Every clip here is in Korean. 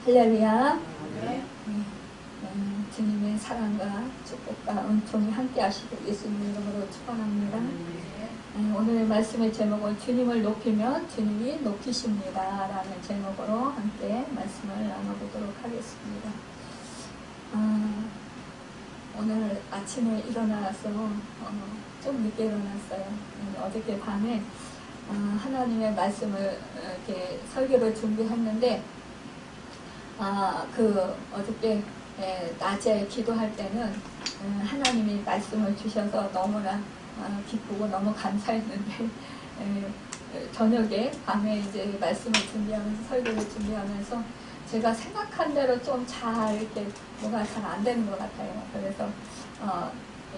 할렐루야. 주님의 사랑과 축복과 은총이 함께 하시고 예수님 이름으로 축원합니다. 오늘의 말씀의 제목은 주님을 높이면 주님이 높이십니다 라는 제목으로 함께 말씀을 나눠보도록 하겠습니다. 오늘 아침에 일어나서 좀 늦게 일어났어요. 어저께 밤에 하나님의 말씀을 이렇게 설교를 준비했는데 어저께 낮에 기도할 때는 하나님이 말씀을 주셔서 너무나 기쁘고 너무 감사했는데 저녁에 밤에 이제 말씀을 준비하면서 설교를 준비하면서 제가 생각한 대로 좀 잘 이렇게 뭐가 잘 안 되는 것 같아요. 그래서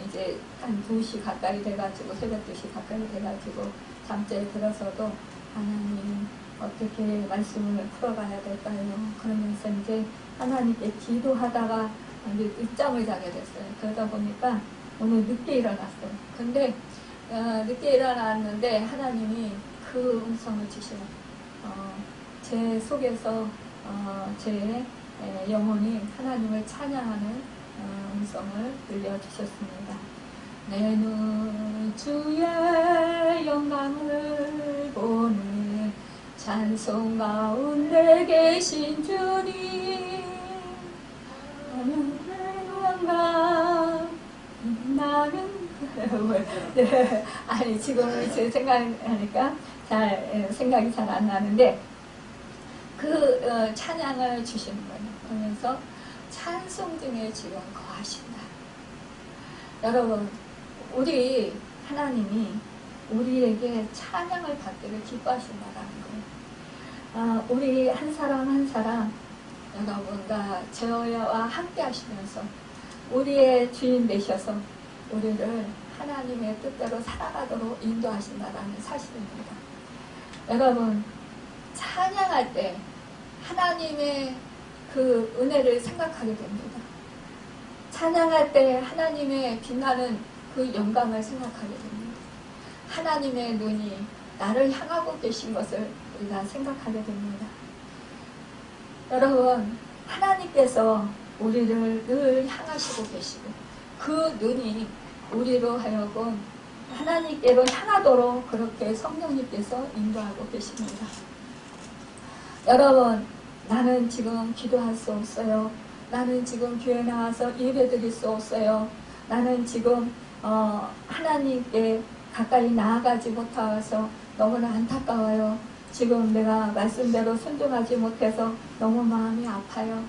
이제 한 2시 가까이 돼가지고 새벽 2시 가까이 돼가지고 잠자에 들어서도 하나님 어떻게 말씀을 풀어가야 될까요? 그러면서 이제 하나님께 기도하다가 이제 늦잠을 자게 됐어요. 그러다 보니까 오늘 늦게 일어났어요. 근데 늦게 일어났는데 하나님이 그 음성을 주시는 제 속에서 제 영혼이 하나님을 찬양하는 음성을 들려주셨습니다. 내 눈 주의 영광을 보는 찬송 가운데 계신 주님, 나는 영광 나는 네, 아니 지금 제 생각하니까 생각이 잘 안 나는데 찬양을 주시는 거예요. 그러면서 찬송 중에 지금 거하신다. 여러분, 우리 하나님이 우리에게 찬양을 받기를 기뻐하신다라는 거예요. 우리 한 사람 한 사람 여러분과 저와 함께 하시면서 우리의 주인 되셔서 우리를 하나님의 뜻대로 살아가도록 인도하신다라는 사실입니다. 여러분, 찬양할 때 하나님의 그 은혜를 생각하게 됩니다. 찬양할 때 하나님의 빛나는 그 영광을 생각하게 됩니다. 하나님의 눈이 나를 향하고 계신 것을 우리가 생각하게 됩니다. 여러분, 하나님께서 우리를 늘 향하시고 계시고 그 눈이 우리로 하여금 하나님께로 향하도록 그렇게 성령님께서 인도하고 계십니다. 여러분, 나는 지금 기도할 수 없어요. 나는 지금 교회 나와서 예배 드릴 수 없어요. 나는 지금 하나님께 가까이 나아가지 못해서 너무나 안타까워요. 지금 내가 말씀대로 순종하지 못해서 너무 마음이 아파요.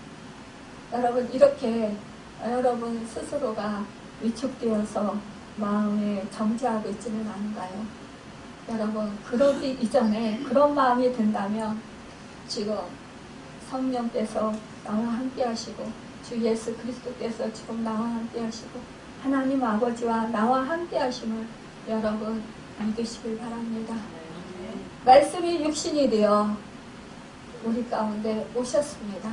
여러분, 이렇게 여러분 스스로가 위축되어서 마음에 정지하고 있지는 않은가요? 여러분, 그러기 이전에 그런 마음이 든다면 지금 성령께서 나와 함께 하시고 주 예수 그리스도께서 지금 나와 함께 하시고 하나님 아버지와 나와 함께 하심을 여러분 믿으시길 바랍니다. 말씀이 육신이 되어 우리 가운데 오셨습니다.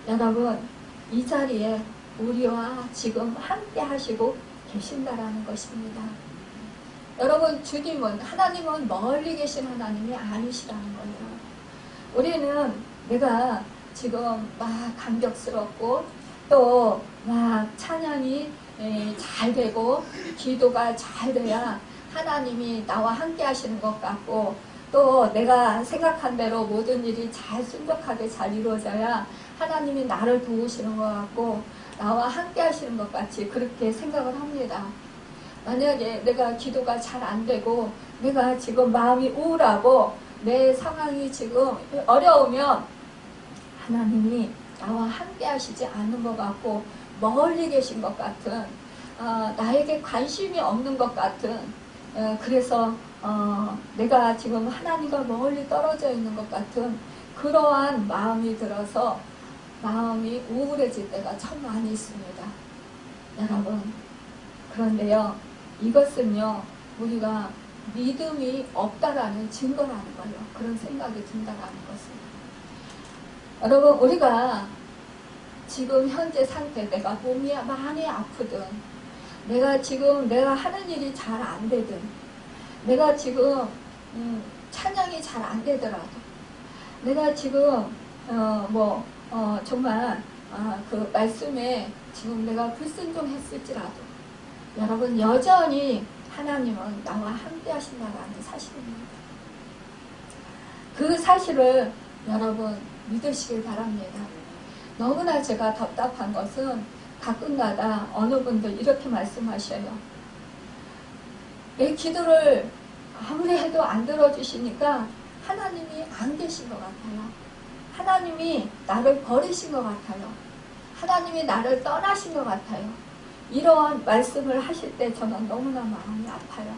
여러분, 이 자리에 우리와 지금 함께 하시고 계신다라는 것입니다. 여러분, 주님은, 하나님은 멀리 계신 하나님이 아니시라는 거예요. 우리는 내가 지금 막 감격스럽고 또 막 찬양이 잘 되고 기도가 잘 돼야 하나님이 나와 함께 하시는 것 같고 또 내가 생각한 대로 모든 일이 잘 순적하게 잘 이루어져야 하나님이 나를 도우시는 것 같고 나와 함께 하시는 것 같이 그렇게 생각을 합니다. 만약에 내가 기도가 잘 안 되고 내가 지금 마음이 우울하고 내 상황이 지금 어려우면 하나님이 나와 함께 하시지 않는 것 같고 멀리 계신 것 같은 나에게 관심이 없는 것 같은 그래서 내가 지금 하나님과 멀리 떨어져 있는 것 같은 그러한 마음이 들어서 마음이 우울해질 때가 참 많이 있습니다. 여러분, 그런데요, 이것은요 우리가 믿음이 없다라는 증거라는 거예요. 그런 생각이 든다라는 것은. 여러분, 우리가 지금 현재 상태, 내가 몸이 많이 아프든 내가 하는 일이 잘 안 되든 내가 지금 찬양이 잘 안 되더라도 내가 지금 정말 그 말씀에 지금 내가 불순종했을지라도 여러분 여전히 하나님은 나와 함께 하신다는 사실입니다. 그 사실을 여러분 믿으시길 바랍니다. 너무나 제가 답답한 것은 가끔가다 어느 분들 이렇게 말씀하셔요. 내 기도를 아무리 해도 안 들어주시니까 하나님이 안 계신 것 같아요. 하나님이 나를 버리신 것 같아요. 하나님이 나를 떠나신 것 같아요. 이러한 말씀을 하실 때 저는 너무나 마음이 아파요.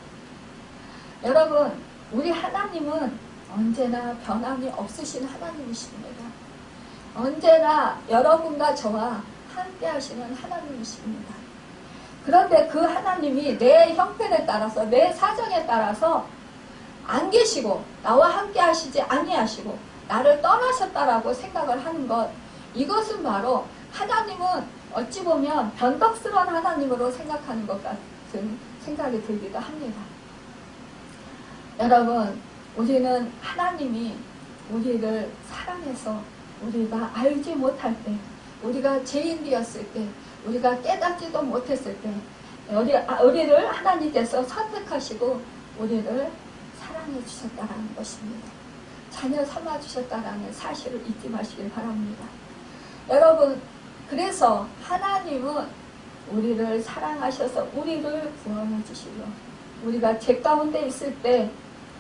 여러분, 우리 하나님은 언제나 변함이 없으신 하나님이십니다. 언제나 여러분과 저와 함께 하시는 하나님이십니다. 그런데 그 하나님이 내 형편에 따라서 내 사정에 따라서 안 계시고 나와 함께 하시지 아니하시고 나를 떠나셨다라고 생각을 하는 것, 이것은 바로 하나님은 어찌 보면 변덕스러운 하나님으로 생각하는 것 같은 생각이 들기도 합니다. 여러분, 우리는 하나님이 우리를 사랑해서 우리가 알지 못할 때, 우리가 죄인 되었을 때, 우리가 깨닫지도 못했을 때 우리를 하나님께서 선택하시고 우리를 사랑해 주셨다는 것입니다. 자녀 삼아 주셨다는 사실을 잊지 마시길 바랍니다. 여러분, 그래서 하나님은 우리를 사랑하셔서 우리를 구원해 주시고, 우리가 죄 가운데 있을 때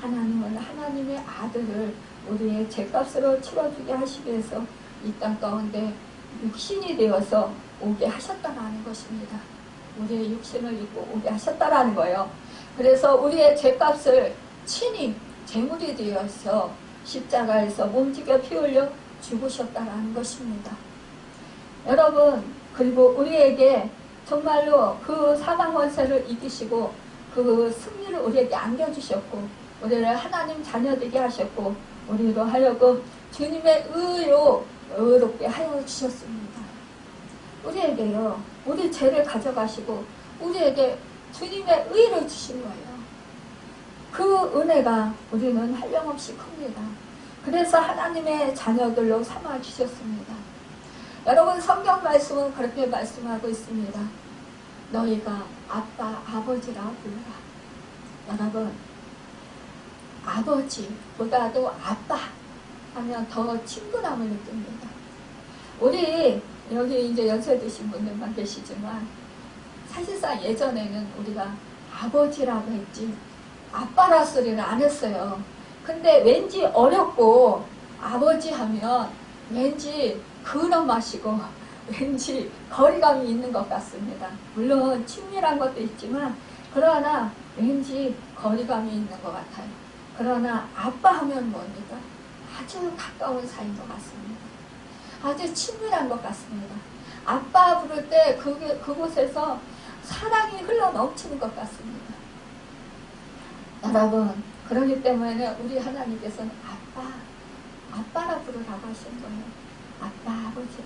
하나님은 하나님의 아들을 우리의 죄값으로 치러주게 하시기 위해서 이 땅 가운데 육신이 되어서 오게 하셨다는 것입니다. 우리의 육신을 입고 오게 하셨다는 거예요. 그래서 우리의 죄값을 친히 제물이 되어서 십자가에서 몸지게 피 흘려 죽으셨다는 것입니다. 여러분, 그리고 우리에게 정말로 그 사망 권세를 이기시고 그 승리를 우리에게 안겨주셨고, 우리를 하나님 자녀되게 하셨고, 우리로 하여금 주님의 의로 의롭게 하여 주셨습니다. 우리에게요, 우리 죄를 가져가시고 우리에게 주님의 의를 주신 거예요. 그 은혜가 우리는 한량없이 큽니다. 그래서 하나님의 자녀들로 삼아 주셨습니다. 여러분, 성경 말씀은 그렇게 말씀하고 있습니다. 너희가 아빠, 아버지라 불러라. 여러분, 아버지보다도 아빠 하면 더 친근함을 느낍니다. 우리 여기 이제 연세 드신 분들만 계시지만 사실상 예전에는 우리가 아버지라고 했지 아빠라 소리를 안 했어요. 근데 왠지 어렵고 아버지 하면 왠지 근엄하시고 왠지 거리감이 있는 것 같습니다. 물론 친밀한 것도 있지만 그러나 왠지 거리감이 있는 것 같아요. 그러나 아빠 하면 뭡니까? 아주 가까운 사이인 것 같습니다. 아주 친밀한 것 같습니다. 아빠 부를 때 그곳에서 사랑이 흘러 넘치는 것 같습니다. 여러분, 그렇기 때문에 우리 하나님께서는 아빠라 부르라고 하신 거예요. 아빠, 아버지라.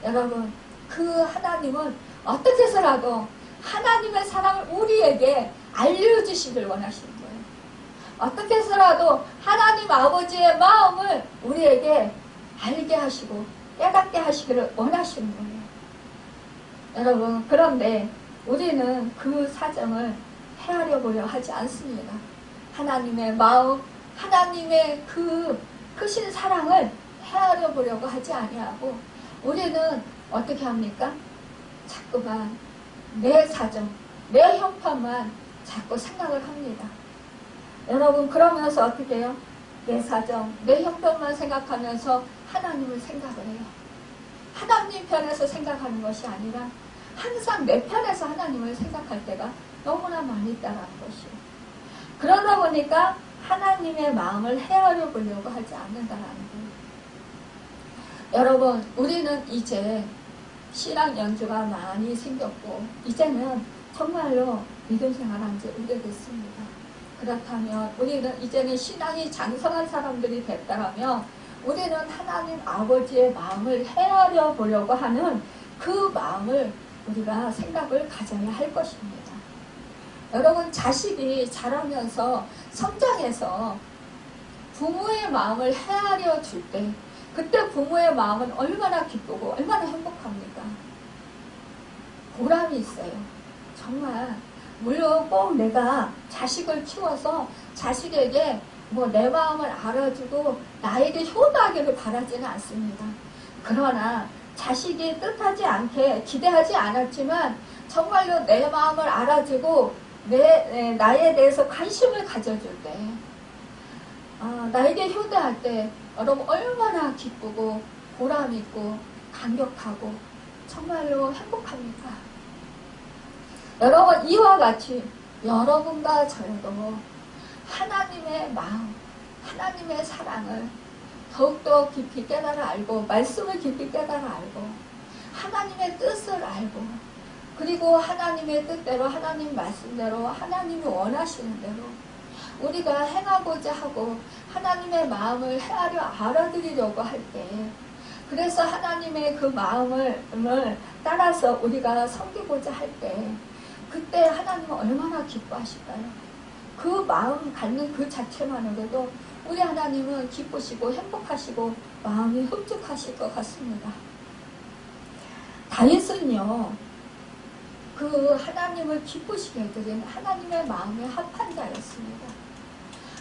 여러분, 그 하나님은 어떻게 해서라도 하나님의 사랑을 우리에게 알려주시길 원하시는 거예요. 어떻게 해서라도 하나님 아버지의 마음을 우리에게 알게 하시고 깨닫게 하시기를 원하시는 거예요. 여러분, 그런데 우리는 그 사정을 헤아려 보려 하지 않습니다. 하나님의 마음, 하나님의 그 크신 사랑을 헤아려 보려고 하지 아니하고 우리는 어떻게 합니까? 자꾸만 내 사정, 내 형편만 자꾸 생각을 합니다. 여러분, 그러면서 어떻게 해요? 내 사정, 내 형편만 생각하면서 하나님을 생각을 해요. 하나님 편에서 생각하는 것이 아니라 항상 내 편에서 하나님을 생각할 때가 너무나 많이 있다는 것이요. 그러다 보니까 하나님의 마음을 헤아려 보려고 하지 않는다는 거예요. 여러분, 우리는 이제 신앙 연주가 많이 생겼고 이제는 정말로 믿음 생활한 지 오래됐습니다. 그렇다면 우리는 이제는 신앙이 장성한 사람들이 됐다면 우리는 하나님 아버지의 마음을 헤아려 보려고 하는 그 마음을 우리가 생각을 가져야 할 것입니다. 여러분, 자식이 자라면서 성장해서 부모의 마음을 헤아려 줄 때 그때 부모의 마음은 얼마나 기쁘고 얼마나 행복합니까? 보람이 있어요. 정말 물론 꼭 내가 자식을 키워서 자식에게 뭐 내 마음을 알아주고 나에게 효도하기를 바라지는 않습니다. 그러나 자식이 뜻하지 않게 기대하지 않았지만 정말로 내 마음을 알아주고 나에 대해서 관심을 가져줄 때, 나에게 효도할 때 여러분 얼마나 기쁘고 보람 있고 감격하고 정말로 행복합니까? 여러분 이와 같이 여러분과 저도 하나님의 마음, 하나님의 사랑을 더욱더 깊이 깨달아 알고 말씀을 깊이 깨달아 알고 하나님의 뜻을 알고 그리고 하나님의 뜻대로 하나님 말씀대로 하나님이 원하시는 대로 우리가 행하고자 하고 하나님의 마음을 헤아려 알아들이려고 할 때 그래서 하나님의 그 마음을 따라서 우리가 섬기고자 할 때 그때 하나님은 얼마나 기뻐하실까요? 그 마음 갖는 그 자체만으로도 우리 하나님은 기쁘시고 행복하시고 마음이 흡족하실 것 같습니다. 다윗은요, 그 하나님을 기쁘시게 해드린 하나님의 마음에 합한 자였습니다.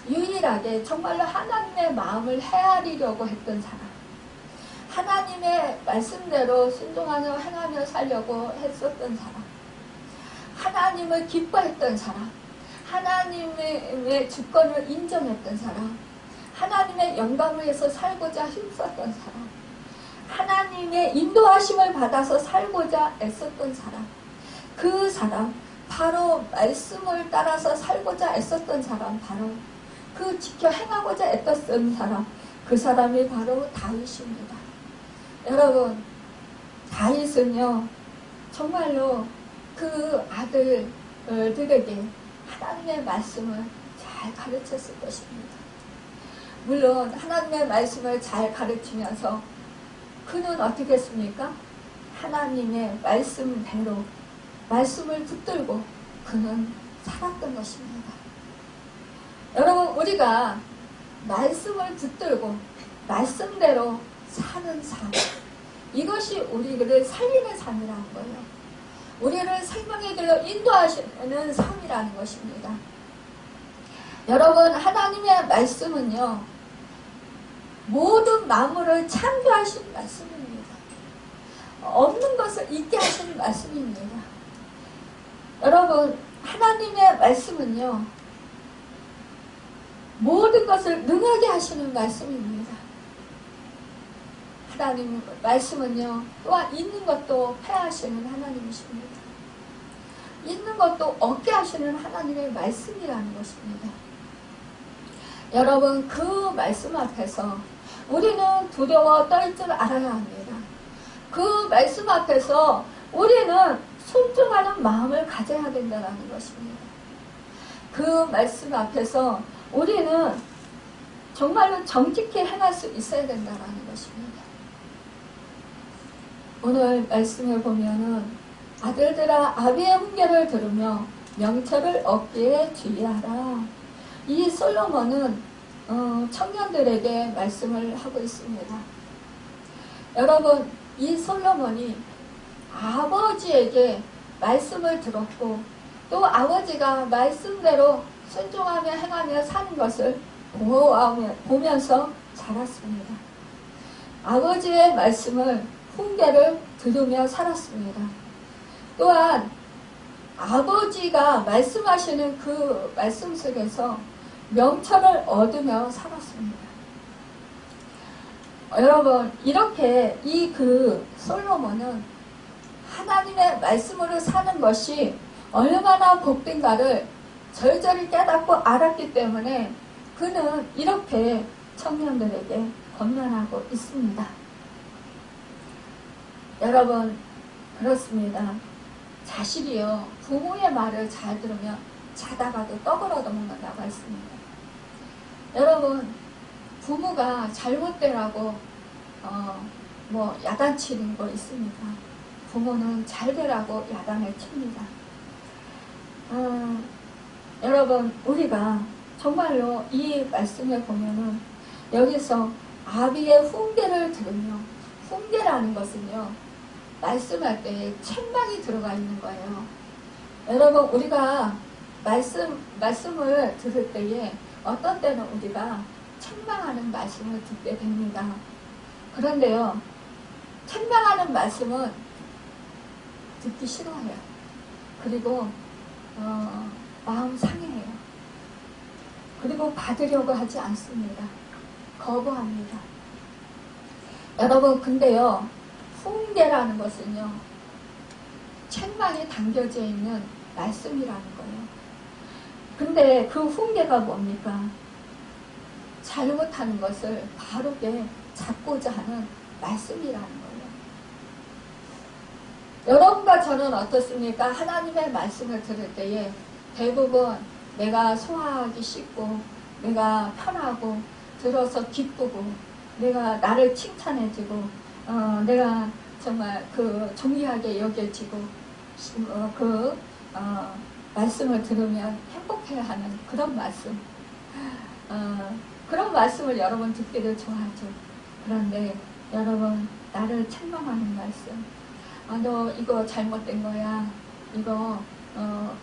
유일하게 정말로 하나님의 마음을 헤아리려고 했던 사람, 하나님의 말씀대로 순종하며 행하며 살려고 했었던 사람, 하나님을 기뻐했던 사람, 하나님의 주권을 인정했던 사람, 하나님의 영광을 위해서 살고자 힘썼던 사람, 하나님의 인도하심을 받아서 살고자 애썼던 사람, 그 사람, 바로 말씀을 따라서 살고자 애썼던 사람, 바로 그 지켜 행하고자 애썼던 사람, 그 사람이 바로 다윗입니다. 여러분, 다윗은요 정말로 그 아들들에게 하나님의 말씀을 잘 가르쳤을 것입니다. 물론 하나님의 말씀을 잘 가르치면서 그는 어떻게 했습니까? 하나님의 말씀대로 말씀을 붙들고 그는 살았던 것입니다. 여러분, 우리가 말씀을 붙들고 말씀대로 사는 삶, 이것이 우리를 살리는 삶이라는 거예요. 우리를 생명의 길로 인도하시는 삶이라는 것입니다. 여러분, 하나님의 말씀은요 모든 만물을 창조하신 말씀입니다. 없는 것을 있게 하시는 말씀입니다. 여러분, 하나님의 말씀은요 모든 것을 능하게 하시는 말씀입니다. 하나님 말씀은요 또한 있는 것도 폐하시는 하나님이십니다. 있는 것도 얻게 하시는 하나님의 말씀이라는 것입니다. 여러분, 그 말씀 앞에서 우리는 두려워 떨 줄 알아야 합니다. 그 말씀 앞에서 우리는 순종하는 마음을 가져야 된다는 것입니다. 그 말씀 앞에서 우리는 정말로 정직히 행할 수 있어야 된다는 것입니다. 오늘 말씀을 보면은 아들들아 아비의 훈계를 들으며 명철을 얻기에 주의하라. 이 솔로몬은 청년들에게 말씀을 하고 있습니다. 여러분, 이 솔로몬이 아버지에게 말씀을 들었고 또 아버지가 말씀대로 순종하며 행하며 사는 것을 보면서 자랐습니다. 아버지의 말씀을 훈계를 들으며 살았습니다. 또한 아버지가 말씀하시는 그 말씀 속에서 명철을 얻으며 살았습니다. 여러분, 이렇게 이 그 솔로몬은 하나님의 말씀으로 사는 것이 얼마나 복된가를 절절히 깨닫고 알았기 때문에 그는 이렇게 청년들에게 권면하고 있습니다. 여러분, 그렇습니다. 자식이요 부모의 말을 잘 들으면 자다가도 떡을 얻어먹는다고 했습니다. 여러분, 부모가 잘못되라고 야단치는 거 있습니까? 부모는 잘 되라고 야단을 칩니다. 여러분, 우리가 정말로 이 말씀에 보면은 여기서 아비의 훈계를 들으며, 훈계라는 것은요, 말씀할 때 책망이 들어가 있는 거예요. 여러분, 우리가 말씀을 들을 때에 어떤 때는 우리가 책망하는 말씀을 듣게 됩니다. 그런데요, 책망하는 말씀은 듣기 싫어해요. 그리고 마음 상해해요. 그리고 받으려고 하지 않습니다. 거부합니다. 여러분, 근데요, 훈계라는 것은요, 책망이 담겨져 있는 말씀이라는 거예요. 근데 그 훈계가 뭡니까? 잘못하는 것을 바르게 잡고자 하는 말씀이라는 거예요. 여러분과 저는 어떻습니까? 하나님의 말씀을 들을 때에 대부분 내가 소화하기 쉽고, 내가 편하고, 들어서 기쁘고, 내가 나를 칭찬해주고, 내가 정말 존귀하게 여겨지고, 말씀을 들으면 행복해하는 그런 말씀. 그런 말씀을 여러분 듣기를 좋아하죠. 그런데 여러분, 나를 책망하는 말씀. 너 이거 잘못된 거야. 이거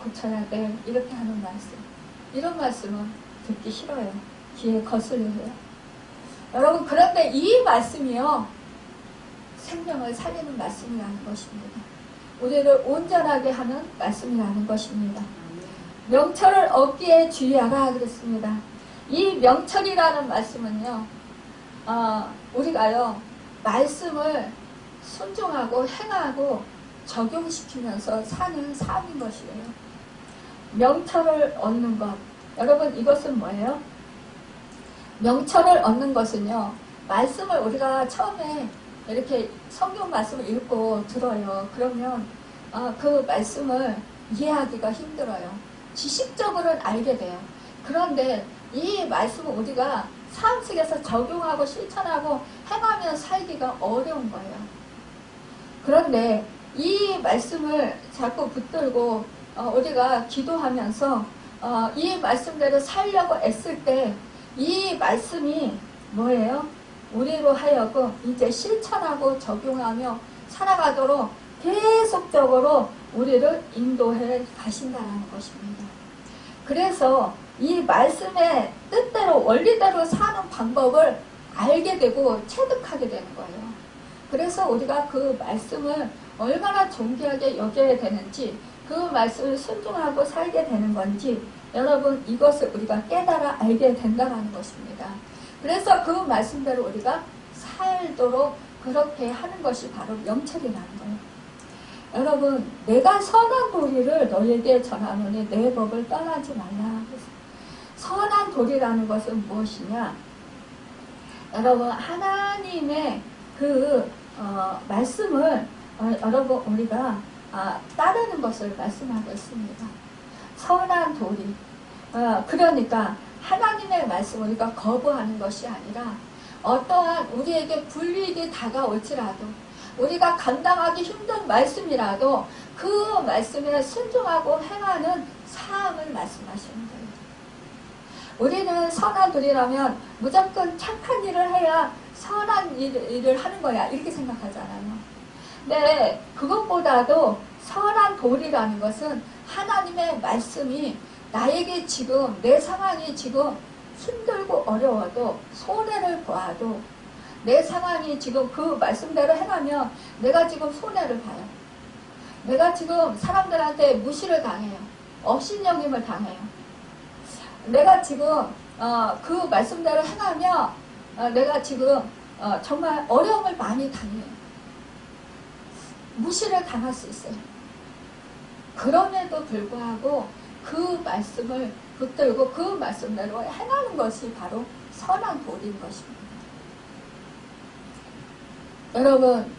고쳐야 돼. 이렇게 하는 말씀. 이런 말씀은 듣기 싫어요. 귀에 거슬려요. 여러분, 그런데 이 말씀이요, 생명을 살리는 말씀이라는 것입니다. 우리를 온전하게 하는 말씀이라는 것입니다. 명철을 얻기에 주의하라 그랬습니다. 이 명철이라는 말씀은요, 우리가요, 말씀을 순종하고 행하고 적용시키면서 사는 삶인 것이에요. 명철을 얻는 것. 여러분, 이것은 뭐예요? 명철을 얻는 것은요, 말씀을 우리가 처음에 이렇게 성경 말씀을 읽고 들어요. 그러면 그 말씀을 이해하기가 힘들어요. 지식적으로는 알게 돼요. 그런데 이 말씀을 우리가 삶 속에서 적용하고 실천하고 행하며 살기가 어려운 거예요. 그런데 이 말씀을 자꾸 붙들고 우리가 기도하면서 이 말씀대로 살려고 애쓸 때 이 말씀이 뭐예요? 우리로 하여금 이제 실천하고 적용하며 살아가도록 계속적으로 우리를 인도해 가신다는 것입니다. 그래서 이 말씀의 뜻대로 원리대로 사는 방법을 알게 되고 체득하게 되는 거예요. 그래서 우리가 그 말씀을 얼마나 존귀하게 여겨야 되는지, 그 말씀을 순종하고 살게 되는 건지, 여러분, 이것을 우리가 깨달아 알게 된다는 것입니다. 그래서 그 말씀대로 우리가 살도록 그렇게 하는 것이 바로 명철이라는 거예요. 여러분, 내가 선한 도리를 너에게 전하노니 내 법을 떠나지 말라. 선한 도리라는 것은 무엇이냐? 여러분, 하나님의 말씀을 여러분 우리가 따르는 것을 말씀하고 있습니다. 선한 도리. 그러니까 하나님의 말씀 우리가 거부하는 것이 아니라 어떠한 우리에게 불이익이 다가올지라도, 우리가 감당하기 힘든 말씀이라도 그 말씀에 순종하고 행하는 삶을 말씀하시는 거예요. 우리는 선한 도리라면 무조건 착한 일을 해야 선한 일을 하는 거야, 이렇게 생각하잖아요. 근데 그것보다도 선한 도리라는 것은 하나님의 말씀이 나에게 지금 내 상황이 지금 힘들고 어려워도, 손해를 보아도, 내 상황이 지금 그 말씀대로 행하면 내가 지금 손해를 봐요. 내가 지금 사람들한테 무시를 당해요. 업신여김을 당해요. 내가 지금 그 말씀대로 행하면 내가 지금 정말 어려움을 많이 당해요. 무시를 당할 수 있어요. 그럼에도 불구하고 그 말씀을 붙들고 그 말씀대로 행하는 것이 바로 선한 도리인 것입니다. 여러분,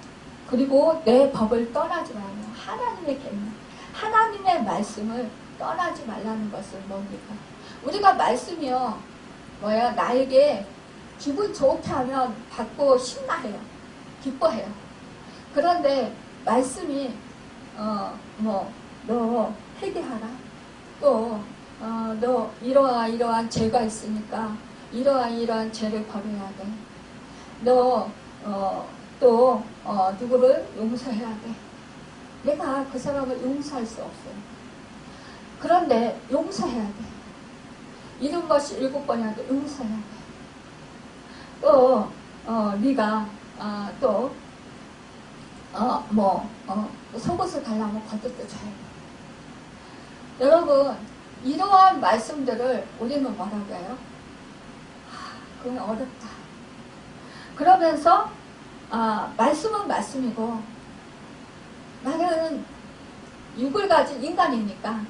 그리고 내 법을 떠나지 말고, 하나님의 계명, 하나님의 말씀을 떠나지 말라는 것은 뭡니까? 우리가 말씀이요, 나에게 기분 좋게 하면 받고 신나해요. 기뻐해요. 그런데 말씀이 너 회개하라. 또 너 이러한 죄가 있으니까 이러한 죄를 버려야 돼. 너 또 누구를 용서해야 돼. 내가 그 사람을 용서할 수 없어요. 그런데 용서해야 돼. 이런 것이 7번이라도 용서해야 돼. 또 네가 또 속옷을 달라면 겉옷도 줘야 돼. 여러분, 이러한 말씀들을 우리는 뭐라고 해요? 그건 어렵다. 그러면서 말씀은 말씀이고 나는 육을 가진 인간이니까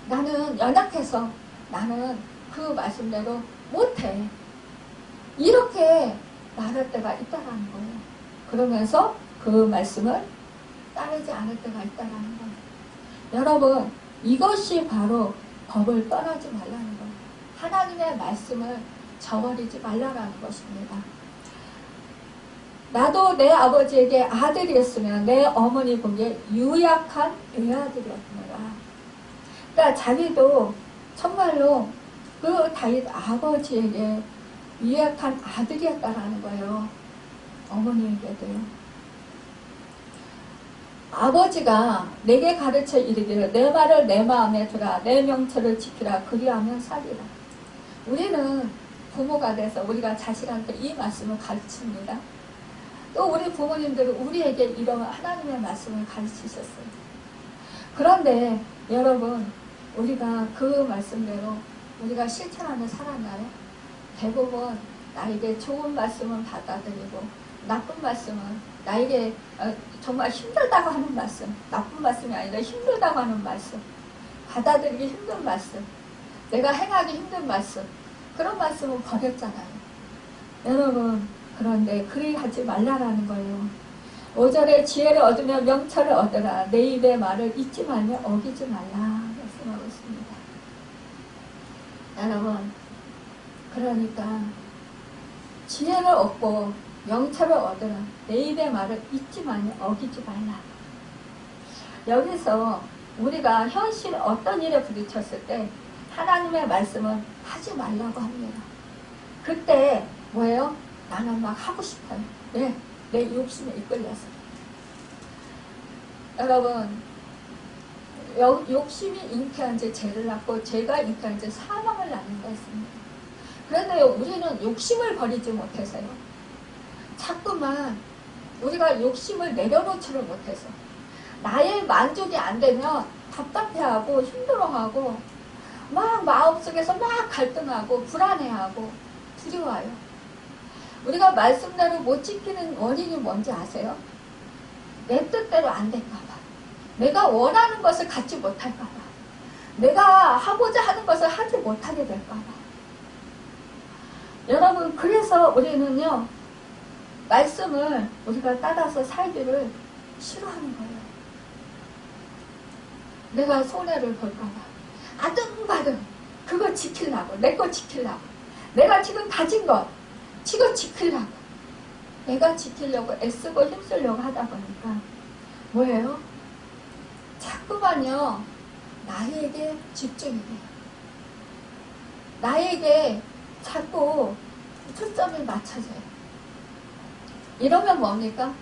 나는 연약해서 나는 그 말씀대로 못해. 이렇게 말할 때가 있다라는 거예요. 그러면서 그 말씀을 따르지 않을 때가 있다라는 거예요. 여러분, 이것이 바로 법을 떠나지 말라는 거예요. 하나님의 말씀을 저버리지 말라는 것입니다. 나도 내 아버지에게 아들이었으면 내 어머니 보기에 유약한 외아들이었구나. 그러니까 자기도 정말로 그 다윗 아버지에게 유약한 아들이었다라는 거예요. 어머니에게도요. 아버지가 내게 가르쳐 이르기를 내 말을 내 마음에 두라 내 명철을 지키라 그리하면 살리라. 우리는 부모가 돼서 우리가 자식한테 이 말씀을 가르칩니다. 또 우리 부모님들은 우리에게 이런 하나님의 말씀을 가르치셨어요. 그런데 여러분, 우리가 그 말씀대로 우리가 실천하며 살았나요? 대부분 나에게 좋은 말씀은 받아들이고 나쁜 말씀은 나에게 정말 힘들다고 하는 말씀, 나쁜 말씀이 아니라 힘들다고 하는 말씀, 받아들이기 힘든 말씀, 내가 행하기 힘든 말씀, 그런 말씀은 버렸잖아요. 여러분, 그런데 그리 하지 말라라는 거예요. 5절에 지혜를 얻으며 명철을 얻으라. 내 입의 말을 잊지 말며 어기지 말라 말씀하고 있습니다. 여러분, 그러니까 지혜를 얻고 명철을 얻으라. 내 입의 말을 잊지 말며 어기지 말라. 여기서 우리가 현실 어떤 일에 부딪혔을 때 하나님의 말씀은 하지 말라고 합니다. 그때 뭐예요? 나는 막 하고 싶어요. 왜? 내 욕심에 이끌려서. 여러분, 욕심이 잉태한 지 죄를 낳고 죄가 잉태한 지 사망을 낳는다 했습니다. 그런데 우리는 욕심을 버리지 못해서요. 자꾸만 우리가 욕심을 내려놓지를 못해서 나의 만족이 안 되면 답답해하고 힘들어하고 막 마음속에서 막 갈등하고 불안해하고 두려워요. 우리가 말씀대로 못 지키는 원인이 뭔지 아세요? 내 뜻대로 안 될까봐. 내가 원하는 것을 갖지 못할까봐. 내가 하고자 하는 것을 하지 못하게 될까봐. 여러분, 그래서 우리는요, 말씀을 우리가 따라서 살기를 싫어하는 거예요. 내가 손해를 볼까봐. 아등바등 그거 지키려고, 내 거 지키려고, 내가 지금 가진 것 지금 지키려고, 내가 지키려고 애쓰고 힘쓰려고 하다 보니까 뭐예요? 자꾸만요 나에게 집중이 돼요. 나에게 자꾸 초점이 맞춰져요. 이러면 뭡니까?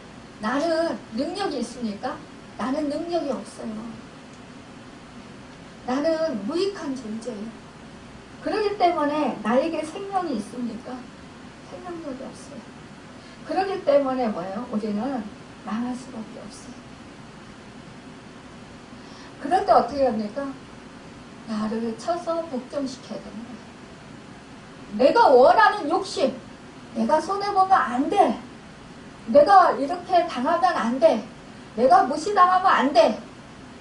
나는 능력이 있습니까? 나는 능력이 없어요. 나는 무익한 존재예요. 그렇기 때문에 나에게 생명이 있습니까? 생명력이 없어요. 그렇기 때문에 뭐예요? 우리는 망할 수밖에 없어요. 그럴 때 어떻게 합니까? 나를 쳐서 복종시켜야 되는 거예요. 내가 원하는 욕심, 내가 손해보면 안 돼. 내가 이렇게 당하면 안 돼. 내가 무시당하면 안 돼.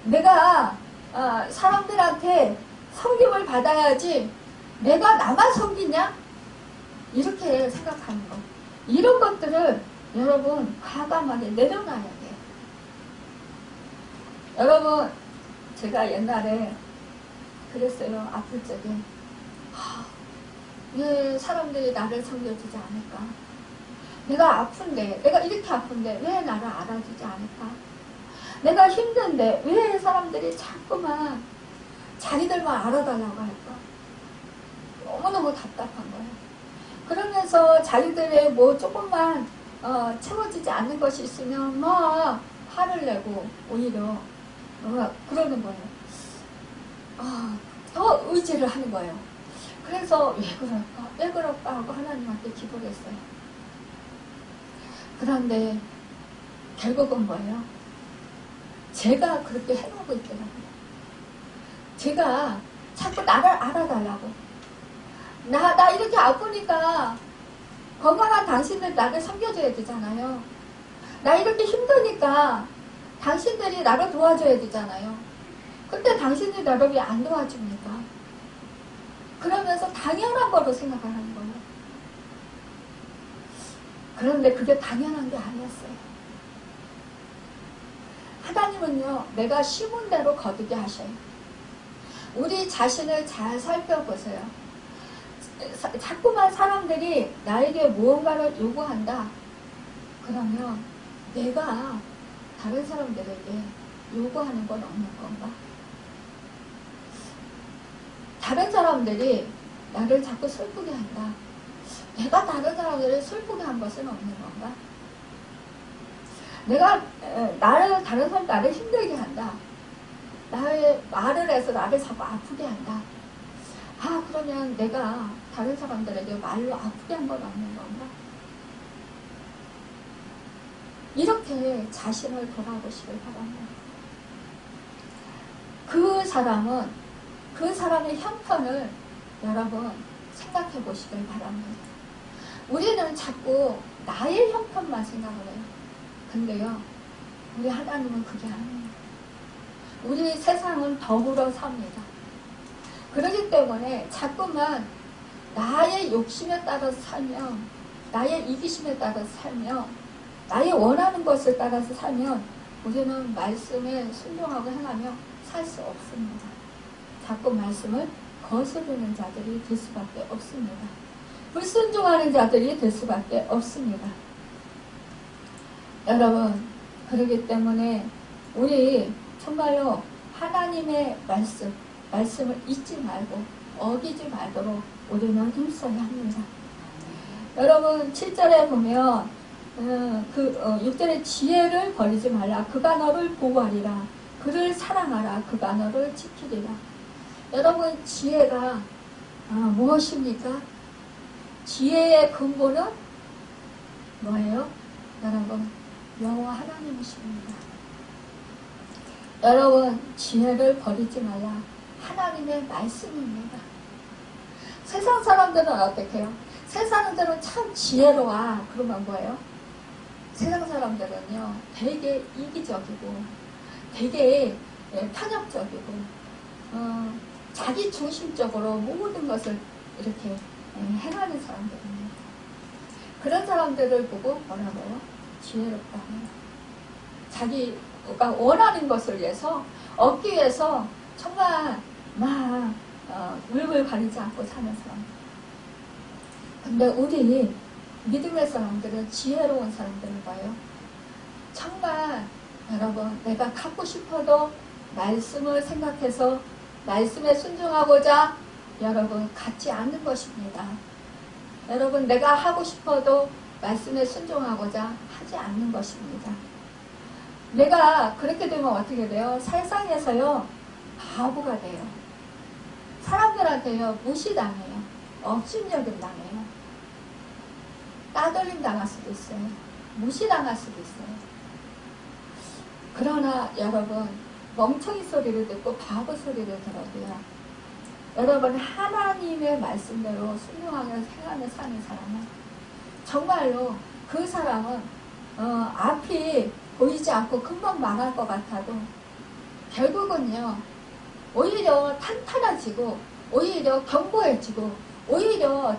내가 사람들한테 섬김을 받아야지 내가 나만 섬기냐? 이렇게 생각하는 거. 이런 것들을 여러분 과감하게 내려놔야 돼요. 여러분, 제가 옛날에 그랬어요. 아플 적에 왜 사람들이 나를 섬겨주지 않을까? 내가 아픈데, 내가 이렇게 아픈데 왜 나를 알아주지 않을까? 내가 힘든데 왜 사람들이 자꾸만 자기들만 알아달라고 할까? 너무너무 답답한 거예요. 그러면서 자기들의 뭐 조금만 채워지지 않는 것이 있으면 막 화를 내고 오히려 그러는 거예요. 더 의지를 하는 거예요. 그래서 왜 그럴까 하고 하나님한테 기도를 했어요. 그런데 결국은 뭐예요? 제가 그렇게 행하고 있더라고요. 제가 자꾸 나를 알아달라고. 나 이렇게 아프니까 건강한 당신들 나를 섬겨줘야 되잖아요. 나 이렇게 힘드니까 당신들이 나를 도와줘야 되잖아요. 근데 당신들이 나를 왜 안 도와줍니까? 그러면서 당연한 거로 생각하는 거예요. 그런데 그게 당연한 게 아니었어요. 하나님은요, 내가 심은 대로 거두게 하셔요. 우리 자신을 잘 살펴보세요. 자꾸만 사람들이 나에게 무언가를 요구한다. 그러면 내가 다른 사람들에게 요구하는 건 없는 건가? 다른 사람들이 나를 자꾸 슬프게 한다. 내가 다른 사람들을 슬프게 한 것은 없는 건가? 내가 다른 사람 나를 힘들게 한다. 나의 말을 해서 나를 자꾸 아프게 한다. 그러면 내가 다른 사람들에게 말로 아프게 한 건 없는 건가? 이렇게 자신을 돌아보시길 바랍니다. 그 사람의 형편을 여러분 생각해 보시길 바랍니다. 우리는 자꾸 나의 형편만 생각을 해요. 근데요, 우리 하나님은 그게 아니에요. 우리 세상은 더불어 삽니다. 그렇기 때문에 자꾸만 나의 욕심에 따라서 살면, 나의 이기심에 따라서 살면, 나의 원하는 것을 따라서 살면 우리는 말씀에 순종하고 행하며 살 수 없습니다. 자꾸 말씀을 거스르는 자들이 될 수밖에 없습니다. 불순종하는 자들이 될 수밖에 없습니다. 여러분, 그렇기 때문에 우리 정말로 하나님의 말씀을 잊지 말고 어기지 말도록 우리는 힘써야 합니다. 여러분 7절에 보면 6절에 지혜를 버리지 말라. 그가 너를 보호하리라. 그를 사랑하라. 그가 너를 지키리라. 여러분 지혜가 무엇입니까? 지혜의 근본은 뭐예요? 여러분 여호와 하나님이십니다. 여러분 지혜를 버리지 말라. 하나님의 말씀입니다. 세상 사람들은 어떻게 해요? 세상 사람들은 참 지혜로워. 그러면 뭐예요? 세상 사람들은요 되게 이기적이고 되게 편협적이고 자기 중심적으로 모든 것을 이렇게 행하는 사람들입니다. 그런 사람들을 보고 뭐라고요? 지혜롭다고 해요. 자기가 원하는 것을 위해서 얻기 위해서 정말 막 물불 가리지 않고 사는 사람. 근데 우리 믿음의 사람들은 지혜로운 사람들을 봐요. 정말 여러분 내가 갖고 싶어도 말씀을 생각해서 말씀에 순종하고자 여러분 갖지 않는 것입니다. 여러분 내가 하고 싶어도 말씀에 순종하고자 하지 않는 것입니다. 내가 그렇게 되면 어떻게 돼요? 세상에서요 바보가 돼요. 사람들한테요 무시당해요. 업심여김 당해요. 따돌림 당할 수도 있어요. 무시당할 수도 있어요. 그러나 여러분 멍청이 소리를 듣고 바보 소리를 들어도요 여러분 하나님의 말씀대로 순종하며 행하며 사는 사람은 정말로 그 사람은 앞이 보이지 않고 금방 망할 것 같아도 결국은요 오히려 탄탄해지고 오히려 견고해지고 오히려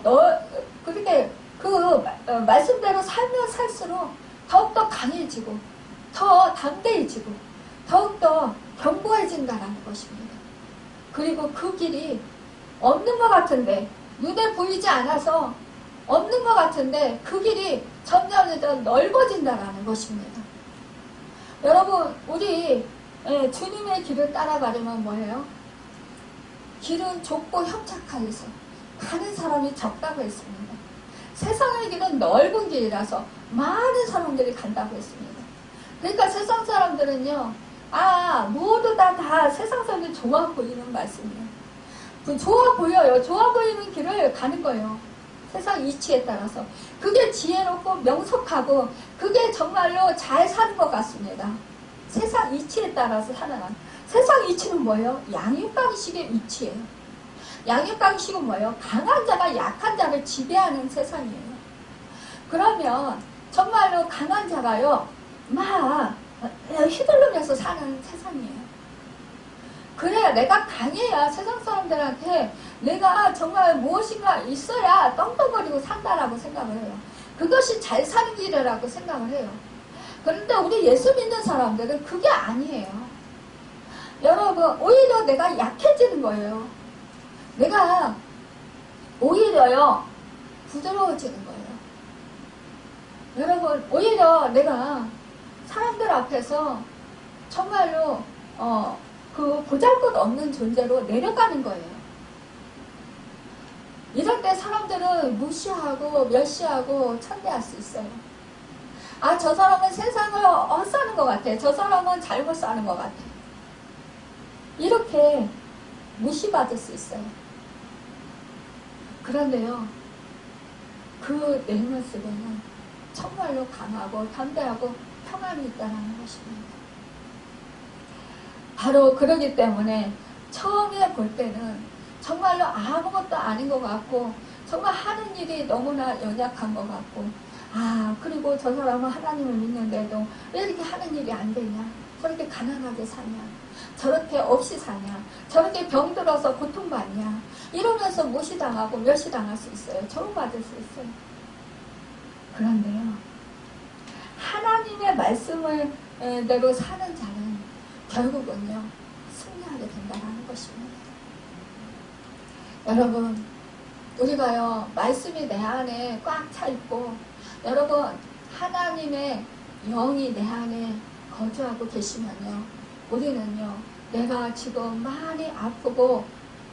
그렇게 그 말씀대로 살면 살수록 더욱더 강해지고 더 담대해지고 더욱더 견고해진다는 것입니다. 그리고 그 길이 없는 것 같은데 눈에 보이지 않아서 없는 것 같은데 그 길이 점점 더 넓어진다는 것입니다. 여러분 우리 주님의 길을 따라가려면 뭐예요? 길은 좁고 협착하여서 가는 사람이 적다고 했습니다. 세상의 길은 넓은 길이라서 많은 사람들이 간다고 했습니다. 그러니까 세상 사람들은요, 모두 다 세상 사람들이 좋아 보이는 말씀이에요. 좋아 보여요. 좋아 보이는 길을 가는 거예요. 세상 이치에 따라서. 그게 지혜롭고 명석하고, 그게 정말로 잘 사는 것 같습니다. 세상 이치에 따라서 살아가는. 세상 이치는 뭐예요? 양육방식의 이치예요. 양육방식은 뭐예요? 강한 자가 약한 자를 지배하는 세상이에요. 그러면 정말로 강한 자가요, 막 휘둘르면서 사는 세상이에요. 그래야 내가 강해야 세상 사람들한테 내가 정말 무엇인가 있어야 떵떵거리고 산다라고 생각을 해요. 그것이 잘 사는 길이라고 생각을 해요. 그런데 우리 예수 믿는 사람들은 그게 아니에요. 여러분, 오히려 내가 약해지는 거예요. 내가 오히려요, 부드러워지는 거예요. 여러분, 오히려 내가 사람들 앞에서 정말로 그 보잘것없는 존재로 내려가는 거예요. 이럴 때 사람들은 무시하고 멸시하고 천대할 수 있어요. 저 사람은 세상을 엇사는 것 같아. 저 사람은 잘못 사는 것 같아. 이렇게 무시받을 수 있어요. 그런데요, 그 내 모습에는 정말로 강하고 담대하고 평안이 있다는 것입니다. 바로 그러기 때문에 처음에 볼 때는 정말로 아무것도 아닌 것 같고, 정말 하는 일이 너무나 연약한 것 같고, 그리고 저 사람은 하나님을 믿는데도 왜 이렇게 하는 일이 안 되냐, 저렇게 가난하게 사냐, 저렇게 없이 사냐, 저렇게 병들어서 고통받냐, 이러면서 무시당하고 멸시당할 수 있어요. 조롱받을 수 있어요. 그런데요, 하나님의 말씀을 대로 사는 자는 결국은요, 승리하게 된다는 것입니다. 여러분, 우리가요, 말씀이 내 안에 꽉 차 있고, 여러분, 하나님의 영이 내 안에 거주하고 계시면요, 우리는요, 내가 지금 많이 아프고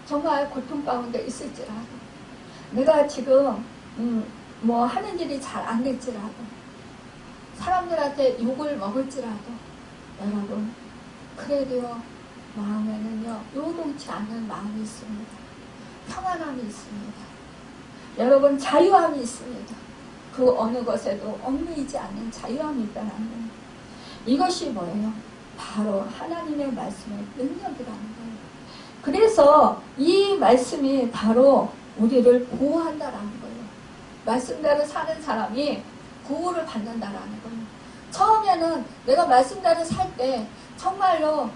정말 고통 가운데 있을지라도, 내가 지금 뭐 하는 일이 잘 안 될지라도, 사람들한테 욕을 먹을지라도, 여러분, 그래도 마음에는요, 요동치 않는 마음이 있습니다. 평안함이 있습니다. 여러분, 자유함이 있습니다. 그 어느 것에도 얽매이지 않는 자유함이 있다는 거예요. 이것이 뭐예요? 바로 하나님의 말씀의 능력이라는 거예요. 그래서 이 말씀이 바로 우리를 보호한다라는 거예요. 말씀대로 사는 사람이 구원을 받는다라는 거예요. 처음에는 내가 말씀대로 살 때 정말로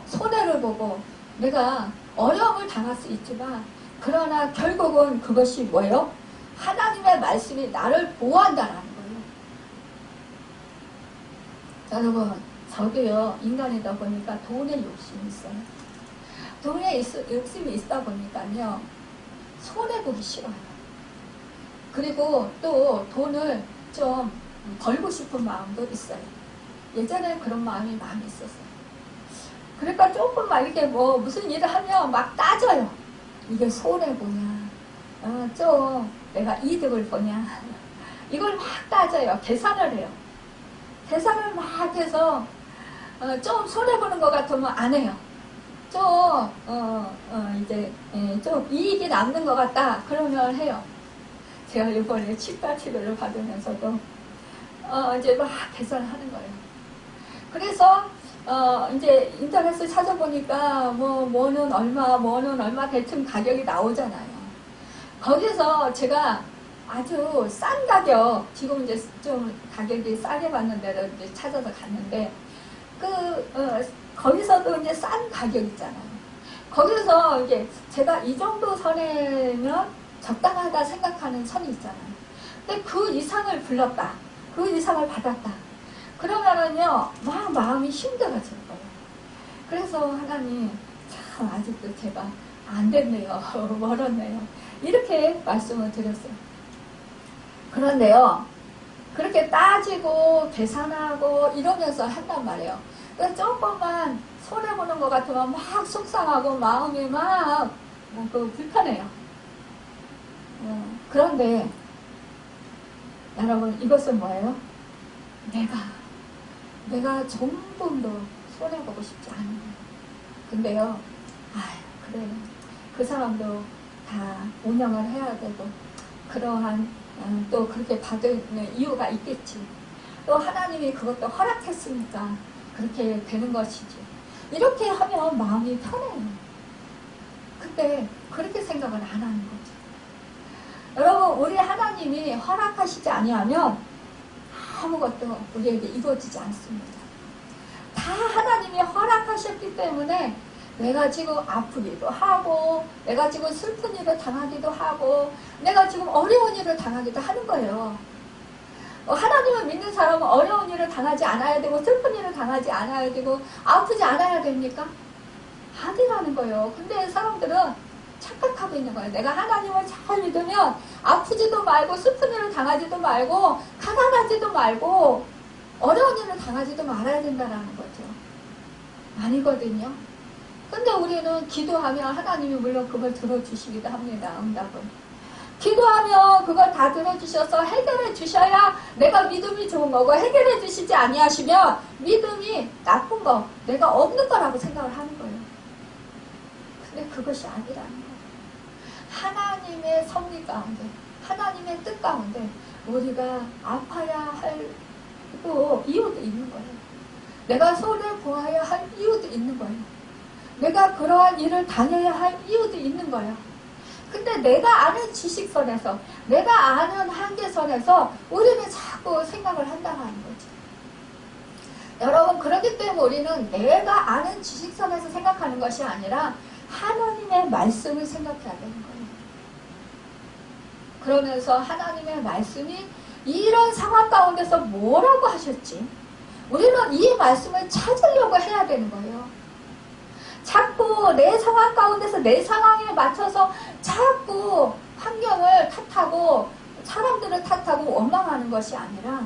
손해를 보고 내가 어려움을 당할 수 있지만, 그러나 결국은 그것이 뭐예요? 하나님의 말씀이 나를 보호한다라는 거예요. 여러분, 저도요, 인간이다 보니까 돈에 욕심이 있어요. 돈에 욕심이 있다 보니까요, 손해보기 싫어요. 그리고 또 돈을 좀 벌고 싶은 마음도 있어요. 예전에 그런 마음이 많이 있었어요. 그러니까 조금만 이렇게 무슨 일을 하면 막 따져요. 이게 손해보냐, 좀 내가 이득을 보냐, 이걸 막 따져요. 계산을 해요. 계산을 막 해서 좀 손해보는 것 같으면 안 해요. 좀 이익이 남는 것 같다 그러면 해요. 제가 이번에 치과 치료를 받으면서도 이제 막 계산하는 거예요. 그래서 이제 인터넷을 찾아보니까 뭐는 얼마 대충 가격이 나오잖아요. 거기서 제가 아주 싼 가격, 지금 이제 좀 가격이 싸게 받는 데를 이제 찾아서 갔는데, 거기서도 이제 싼 가격 있잖아요. 거기서 이게 제가 이 정도 선에면 적당하다 생각하는 선이 있잖아요. 근데 그 이상을 불렀다, 그 이상을 받았다, 그러면은요, 막 마음이 힘들어질 거예요. 그래서 하나님, 참 아직도 제가 안 됐네요. 멀었네요. 이렇게 말씀을 드렸어요. 그런데요, 그렇게 따지고 계산하고 이러면서 한단 말이에요. 그래서 조금만 손해보는 것 같으면 막 속상하고 마음이 막 불편해요. 그런데 여러분, 이것은 뭐예요? 내가 조금도 손해보고 싶지 않은 거예요. 근데요, 그래요. 그 사람도 다 운영을 해야 되고, 그러한, 또 그렇게 받는 이유가 있겠지. 또 하나님이 그것도 허락했으니까 그렇게 되는 것이지. 이렇게 하면 마음이 편해요. 근데 그렇게 생각을 안 하는 거죠. 여러분, 우리 하나님이 허락하시지 아니하면 아무것도 우리에게 이루어지지 않습니다. 다 하나님이 허락하셨기 때문에 내가 지금 아프기도 하고, 내가 지금 슬픈 일을 당하기도 하고, 내가 지금 어려운 일을 당하기도 하는 거예요. 하나님을 믿는 사람은 어려운 일을 당하지 않아야 되고, 슬픈 일을 당하지 않아야 되고, 아프지 않아야 됩니까? 아니라는 거예요. 근데 사람들은 착각하고 있는 거예요. 내가 하나님을 잘 믿으면 아프지도 말고, 슬픈 일을 당하지도 말고, 가난하지도 말고, 어려운 일을 당하지도 말아야 된다는 거죠. 아니거든요. 근데 우리는 기도하면 하나님이 물론 그걸 들어주시기도 합니다. 응답은. 기도하면 그걸 다 들어주셔서 해결해 주셔야 내가 믿음이 좋은 거고, 해결해 주시지 아니하시면 믿음이 나쁜 거, 내가 없는 거라고 생각을 하는 거예요. 근데 그것이 아니라는 거예요. 하나님의 섭리 가운데, 하나님의 뜻 가운데 우리가 아파야 할 또 이유도 있는 거예요. 내가 손을 보아야 할 이유도 있는 거예요. 내가 그러한 일을 당해야 할 이유도 있는 거예요. 근데 내가 아는 지식선에서, 내가 아는 한계선에서 우리는 자꾸 생각을 한다는 거죠. 여러분, 그렇기 때문에 우리는 내가 아는 지식선에서 생각하는 것이 아니라 하나님의 말씀을 생각해야 되는 거예요. 그러면서 하나님의 말씀이 이런 상황 가운데서 뭐라고 하셨지? 우리는 이 말씀을 찾으려고 해야 되는 거예요. 자꾸 내 상황 가운데서 내 상황에 맞춰서 자꾸 환경을 탓하고 사람들을 탓하고 원망하는 것이 아니라,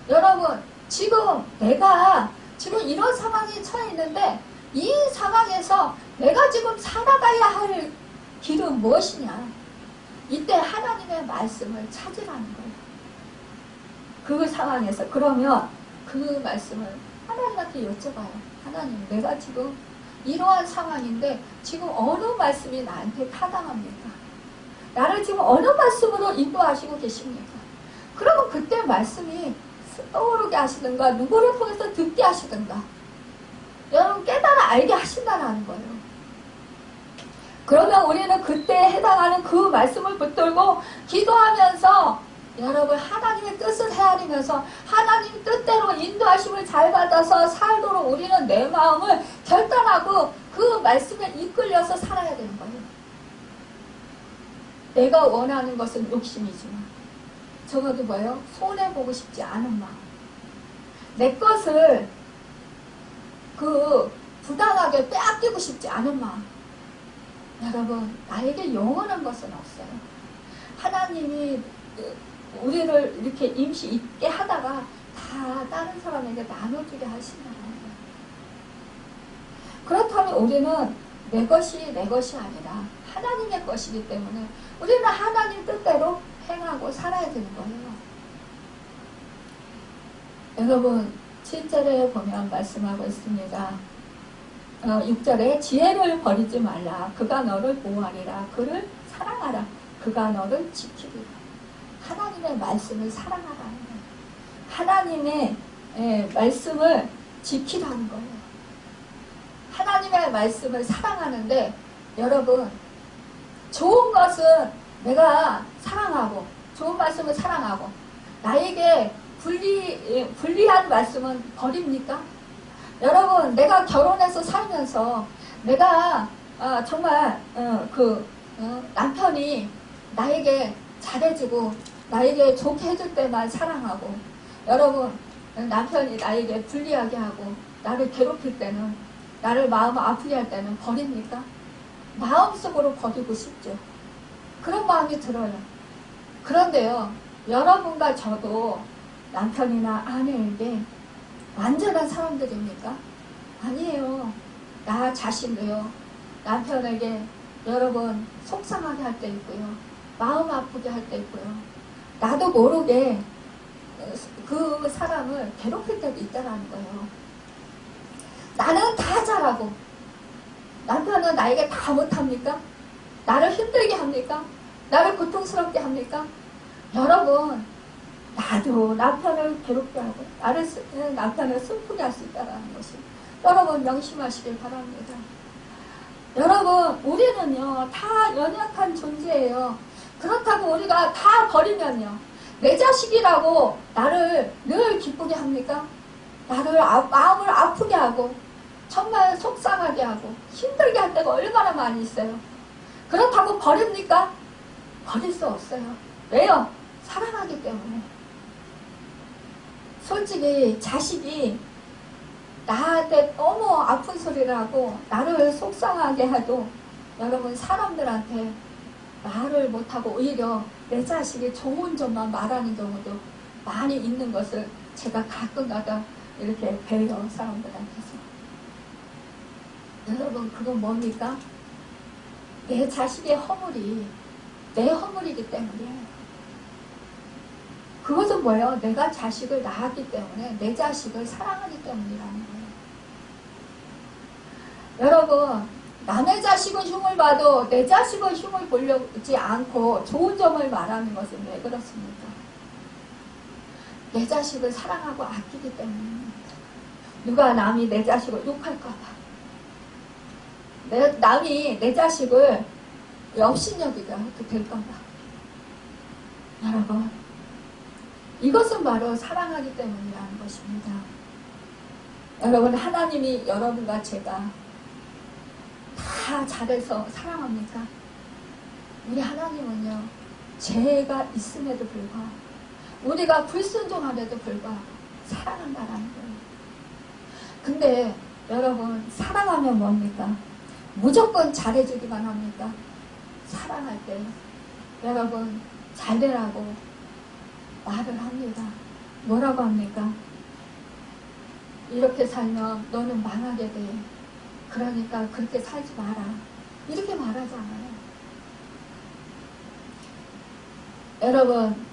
여러분, 지금 내가 지금 이런 상황에 처해 있는데 이 상황에서 내가 지금 살아가야 할 길은 무엇이냐? 이때 하나님의 말씀을 찾으라는 거예요. 그 상황에서. 그러면 그 말씀을 하나님한테 여쭤봐요. 하나님, 내가 지금 이러한 상황인데 지금 어느 말씀이 나한테 타당합니까? 나를 지금 어느 말씀으로 인도하시고 계십니까? 그러면 그때 말씀이 떠오르게 하시든가 누구를 통해서 듣게 하시든가 여러분 깨달아 알게 하신다는 거예요. 그러면 우리는 그때 해당하는 그 말씀을 붙들고 기도하면서 여러분 하나님의 뜻을 헤아리면서 하나님 뜻대로 인도하심을 잘 받아서 살도록 우리는 내 마음을 결단하고 그 말씀에 이끌려서 살아야 되는 거예요. 내가 원하는 것은 욕심이지만 적어도 뭐예요? 손해보고 싶지 않은 마음. 내 것을 부당하게 빼앗기고 싶지 않은 마음. 여러분, 나에게 영원한 것은 없어요. 하나님이 우리를 이렇게 임시 있게 하다가 다 다른 사람에게 나눠주게 하신다는 거예요. 그렇다면 우리는 내 것이 아니라 하나님의 것이기 때문에 우리는 하나님 뜻대로 행하고 살아야 되는 거예요. 여러분, 7절에 보면 말씀하고 있습니다. 6절에 지혜를 버리지 말라. 그가 너를 보호하리라. 그를 사랑하라. 그가 너를 지키리라. 하나님의 말씀을 사랑하라는 거예요. 하나님의 말씀을 지키라는 거예요. 하나님의 말씀을 사랑하는데 여러분, 좋은 것은 내가 사랑하고 좋은 말씀을 사랑하고 나에게 불리한 말씀은 버립니까? 여러분, 내가 결혼해서 살면서 내가 정말 남편이 나에게 잘해주고 나에게 좋게 해줄 때만 사랑하고, 여러분, 남편이 나에게 불리하게 하고 나를 괴롭힐 때는, 나를 마음 아프게 할 때는 버립니까? 마음속으로 버리고 싶죠. 그런 마음이 들어요. 그런데요, 여러분과 저도 남편이나 아내에게 완전한 사람들입니까? 아니에요. 나 자신도요, 남편에게 여러분 속상하게 할 때 있고요, 마음 아프게 할 때 있고요, 나도 모르게 그 사람을 괴롭힐 때도 있다는 거예요. 나는 다 잘하고 남편은 나에게 다 못합니까? 나를 힘들게 합니까? 나를 고통스럽게 합니까? 여러분, 나도 남편을 괴롭게 하고 남편을 슬프게 할 수 있다는 것이 여러분 명심하시길 바랍니다. 여러분, 우리는요 다 연약한 존재예요. 그렇다고 우리가 다 버리면요, 내 자식이라고 나를 늘 기쁘게 합니까? 나를 마음을 아프게 하고 정말 속상하게 하고 힘들게 할 때가 얼마나 많이 있어요. 그렇다고 버립니까? 버릴 수 없어요. 왜요? 사랑하기 때문에. 솔직히 자식이 나한테 너무 아픈 소리를 하고 나를 속상하게 해도 여러분, 사람들한테 말을 못하고 오히려 내 자식이 좋은 점만 말하는 경우도 많이 있는 것을 제가 가끔가다 이렇게 배워요, 사람들한테서. 여러분, 그건 뭡니까? 내 자식의 허물이 내 허물이기 때문에. 그것은 뭐예요? 내가 자식을 낳았기 때문에, 내 자식을 사랑하기 때문이라는 거예요. 여러분, 남의 자식은 흉을 봐도 내 자식은 흉을 보려지 않고 좋은 점을 말하는 것은 왜 그렇습니까? 내 자식을 사랑하고 아끼기 때문입니다. 누가 남이 내 자식을 욕할까봐, 남이 내 자식을 업신여기게 될까봐. 여러분, 이것은 바로 사랑하기 때문이라는 것입니다. 여러분, 하나님이 여러분과 제가 다 잘해서 사랑합니까? 우리 하나님은요, 죄가 있음에도 불구하고, 우리가 불순종함에도 불구하고 사랑한다는 거예요. 근데 여러분, 사랑하면 뭡니까? 무조건 잘해주기만 합니까? 사랑할 때 여러분, 잘되라고 말을 합니다. 뭐라고 합니까? 이렇게 살면 너는 망하게 돼. 그러니까 그렇게 살지 마라. 이렇게 말하잖아요. 여러분,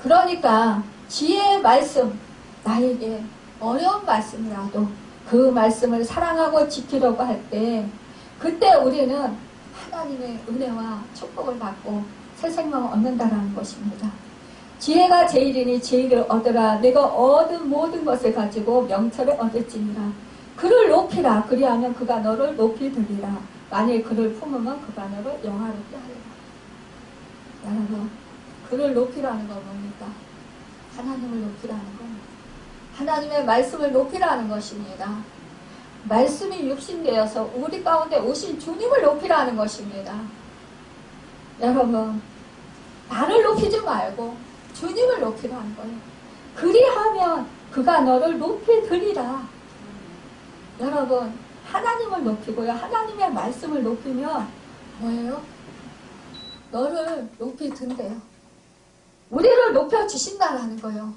그러니까 지혜의 말씀, 나에게 어려운 말씀이라도 그 말씀을 사랑하고 지키려고 할 때, 그때 우리는 하나님의 은혜와 축복을 받고 새 생명을 얻는다는 것입니다. 지혜가 제일이니 지혜를 얻으라. 내가 얻은 모든 것을 가지고 명철을 얻을지니라. 그를 높이라. 그리하면 그가 너를 높이 들리라. 만일 그를 품으면 그가 너를 영화롭게 하리라. 여러분, 그를 높이라는 건 뭡니까? 하나님을 높이라는 겁니다. 하나님의 말씀을 높이라는 것입니다. 말씀이 육신되어서 우리 가운데 오신 주님을 높이라는 것입니다. 여러분, 나를 높이지 말고 주님을 높이라는 거예요. 그리하면 그가 너를 높이 들이라. 여러분, 하나님을 높이고요, 하나님의 말씀을 높이면 뭐예요? 너를 높이 든대요. 우리를 높여주신다라는 거예요.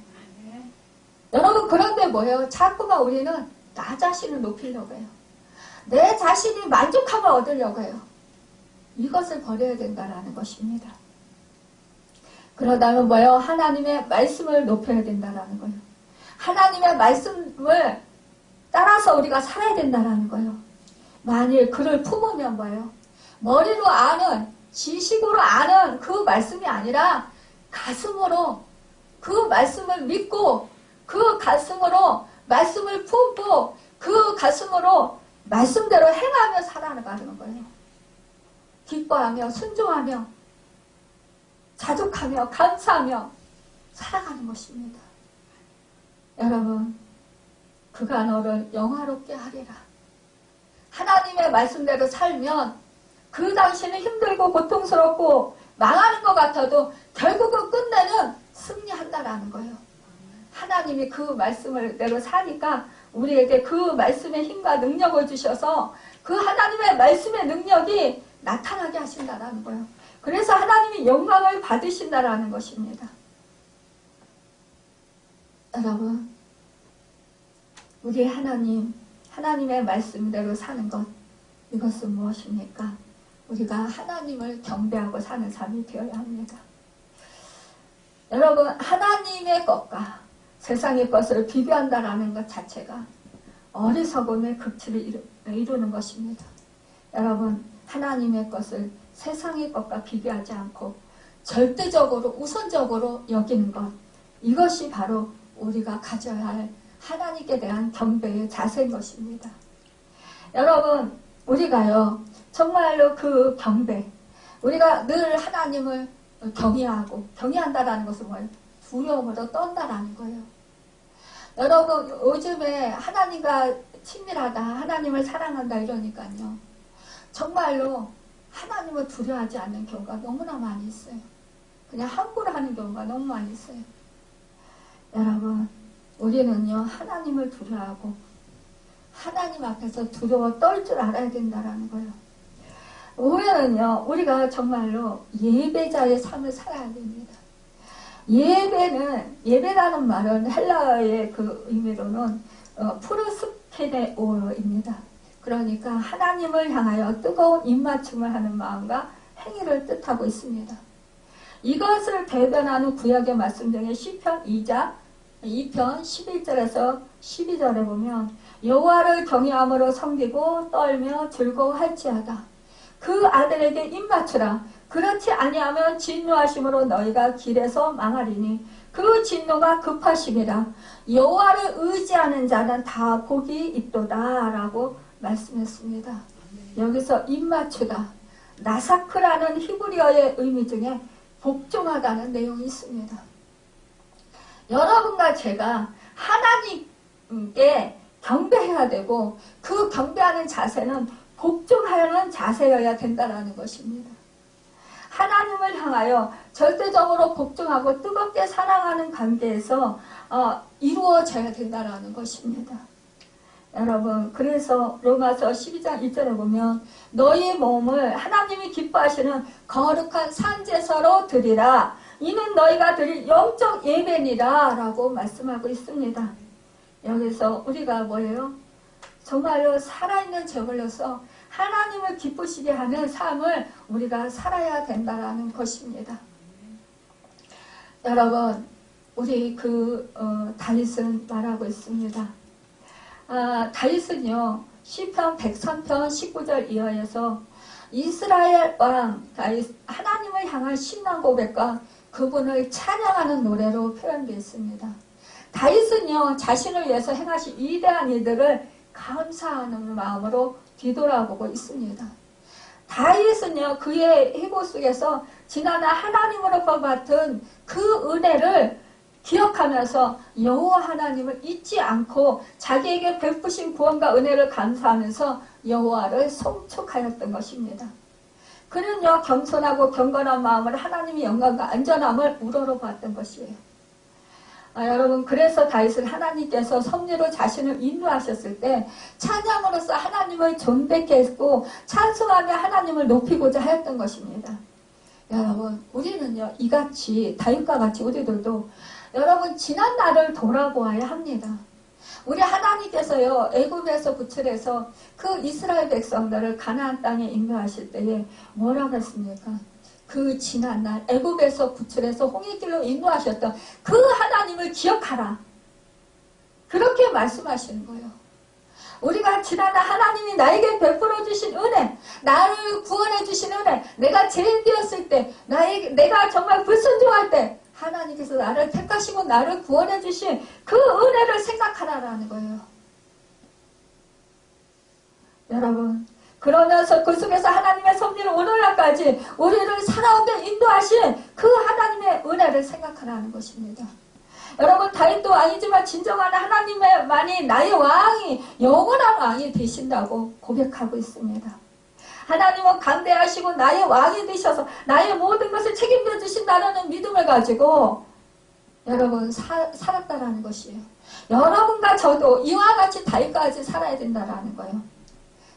여러분, 그런데 뭐예요? 자꾸만 우리는 나 자신을 높이려고 해요. 내 자신이 만족함을 얻으려고 해요. 이것을 버려야 된다는 것입니다. 그러다면 뭐예요? 하나님의 말씀을 높여야 된다는 거예요. 하나님의 말씀을 따라서 우리가 살아야 된다는 거예요. 만일 그를 품으면 뭐예요? 머리로 아는, 지식으로 아는 그 말씀이 아니라 가슴으로 그 말씀을 믿고, 그 가슴으로 말씀을 품고, 그 가슴으로 말씀대로 행하며 살아가는 거예요. 기뻐하며 순종하며 자족하며 감사하며 살아가는 것입니다. 여러분, 그가 너를 영화롭게 하리라. 하나님의 말씀대로 살면 그 당시는 힘들고 고통스럽고 망하는 것 같아도 결국은 끝내는 승리한다라는 거예요. 하나님이 그 말씀을 대로 사니까 우리에게 그 말씀의 힘과 능력을 주셔서 그 하나님의 말씀의 능력이 나타나게 하신다라는 거예요. 그래서 하나님이 영광을 받으신다라는 것입니다. 여러분, 우리 하나님의 말씀대로 사는 것, 이것은 무엇입니까? 우리가 하나님을 경배하고 사는 삶이 되어야 합니다. 여러분, 하나님의 것과 세상의 것을 비교한다라는 것 자체가 어리석음의 극치를 이루는 것입니다. 여러분, 하나님의 것을 세상의 것과 비교하지 않고 절대적으로 우선적으로 여기는 것, 이것이 바로 우리가 가져야 할 하나님께 대한 경배의 자세인 것입니다. 여러분, 우리가요 정말로 그 경배, 우리가 늘 하나님을 경외하고, 경외한다라는 것은 뭐예요? 두려움으로 떤다라는 거예요. 여러분, 요즘에 하나님과 친밀하다, 하나님을 사랑한다 이러니까요 정말로 하나님을 두려워하지 않는 경우가 너무나 많이 있어요. 그냥 함부로 하는 경우가 너무 많이 있어요. 여러분, 우리는요 하나님을 두려워하고 하나님 앞에서 두려워 떨 줄 알아야 된다라는 거예요. 우리는요 우리가 정말로 예배자의 삶을 살아야 됩니다. 예배라는 말은 헬라어의 그 의미로는 프로스케네오입니다. 그러니까 하나님을 향하여 뜨거운 입맞춤을 하는 마음과 행위를 뜻하고 있습니다. 이것을 대변하는 구약의 말씀 중에 시편 2편 11절에서 12절에 보면 여호와를 경외함으로 섬기고 떨며 즐거워할지어다. 그 아들에게 입맞추라. 그렇지 아니하면 진노하심으로 너희가 길에서 망하리니 그 진노가 급하심이라. 여호와를 의지하는 자는 다 복이 있도다 라고 말씀했습니다. 여기서 입맞추다, 나사크라는 히브리어의 의미 중에 복종하다는 내용이 있습니다. 여러분과 제가 하나님께 경배해야 되고 그 경배하는 자세는 복종하는 자세여야 된다는 것입니다. 하나님을 향하여 절대적으로 복종하고 뜨겁게 사랑하는 관계에서 이루어져야 된다는 것입니다. 여러분, 그래서 로마서 12장 1절에 보면 너희 몸을 하나님이 기뻐하시는 거룩한 산제사로 드리라. 이는 너희가 드릴 영적 예배니라 라고 말씀하고 있습니다. 여기서 우리가 뭐예요? 정말로 살아있는 제물로서 하나님을 기쁘시게 하는 삶을 우리가 살아야 된다는 것입니다. 여러분, 우리 다윗은 말하고 있습니다. 다윗은요 시편 103편 19절 이하에서 이스라엘 왕 다윗 하나님을 향한 신앙 고백과 그분을 찬양하는 노래로 표현되어 있습니다. 다윗은요 자신을 위해서 행하신 위대한 일들을 감사하는 마음으로 뒤돌아보고 있습니다. 다윗은요 그의 해고 속에서 지난날 하나님으로부터 받은 그 은혜를 기억하면서 여호와 하나님을 잊지 않고 자기에게 베푸신 구원과 은혜를 감사하면서 여호와를 송축하였던 것입니다. 그는요 겸손하고 경건한 마음으로 하나님의 영광과 안전함을 우러러봤던 것이에요. 여러분, 그래서 다윗은 하나님께서 섭리로 자신을 인도하셨을 때 찬양으로서 하나님을 존귀케 했고 찬송하며 하나님을 높이고자 하였던 것입니다. 여러분, 우리는요 이같이 다윗과 같이 우리들도 여러분 지난 날을 돌아보아야 합니다. 우리 하나님께서요 애굽에서 구출해서 그 이스라엘 백성들을 가나안 땅에 인도하실 때에 뭐라고 했습니까? 그 지난 날 애굽에서 구출해서 홍해길로 인도하셨던 그 하나님을 기억하라. 그렇게 말씀하시는 거예요. 우리가 지난날 하나님이 나에게 베풀어 주신 은혜, 나를 구원해 주신 은혜, 내가 죄인 되었을 때, 내가 정말 불순종할 때 하나님께서 나를 택하시고 나를 구원해 주신 그 은혜를 생각하라라는 거예요. 여러분, 그러면서 그 속에서 하나님의 섭리를 오늘날까지 우리를 살아오게 인도하신 그 하나님의 은혜를 생각하라는 것입니다. 여러분, 다윗도 왕이지만 진정한 하나님만이 나의 왕이 영원한 왕이 되신다고 고백하고 있습니다. 하나님은 강대하시고 나의 왕이 되셔서 나의 모든 것을 책임져 주신다는 믿음을 가지고 여러분 살았다라는 것이에요. 여러분과 저도 이와 같이 다윗과 같이 살아야 된다라는 거예요.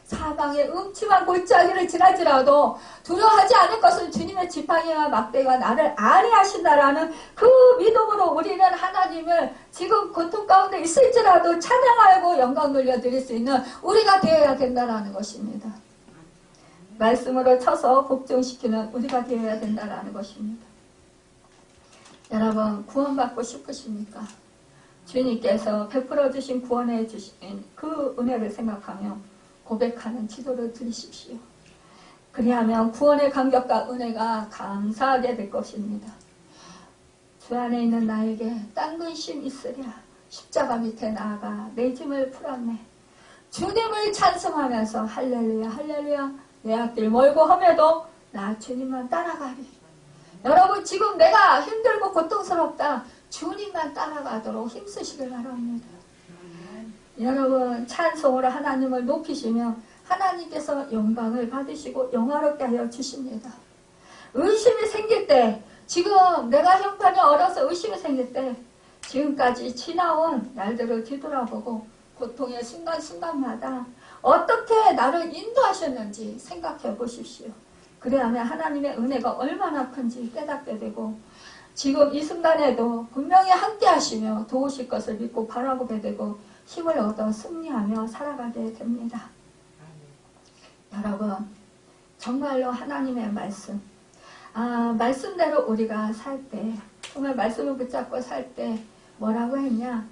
사방의 음침한 골짜기를 지나지라도 두려워하지 않을 것은 주님의 지팡이와 막대가 나를 안위하신다라는 그 믿음으로 우리는 하나님을 지금 고통 가운데 있을지라도 찬양하고 영광 돌려드릴 수 있는 우리가 되어야 된다라는 것입니다. 말씀으로 쳐서 복종시키는 우리가 되어야 된다라는 것입니다. 여러분 구원받고 싶으십니까? 주님께서 베풀어 주신 구원해 주신 그 은혜를 생각하며 고백하는 기도를 드리십시오. 그리하면 구원의 감격과 은혜가 감사하게 될 것입니다. 주 안에 있는 나에게 딴 근심 있으랴. 십자가 밑에 나아가 내 짐을 풀었네. 주님을 찬송하면서 할렐루야 할렐루야 내 앞길 멀고 험해도 나 주님만 따라가리. 여러분 지금 내가 힘들고 고통스럽다. 주님만 따라가도록 힘쓰시길 바랍니다. 여러분 찬송으로 하나님을 높이시며 하나님께서 영광을 받으시고 영화롭게 하여 주십니다. 의심이 생길 때 지금 내가 형편이 어려서 의심이 생길 때 지금까지 지나온 날들을 뒤돌아보고 고통의 순간순간마다 어떻게 나를 인도하셨는지 생각해 보십시오. 그래야만 하나님의 은혜가 얼마나 큰지 깨닫게 되고 지금 이 순간에도 분명히 함께 하시며 도우실 것을 믿고 바라보게 되고 힘을 얻어 승리하며 살아가게 됩니다. 여러분 정말로 하나님의 말씀 말씀대로 우리가 살 때 정말 말씀을 붙잡고 살 때 뭐라고 했냐?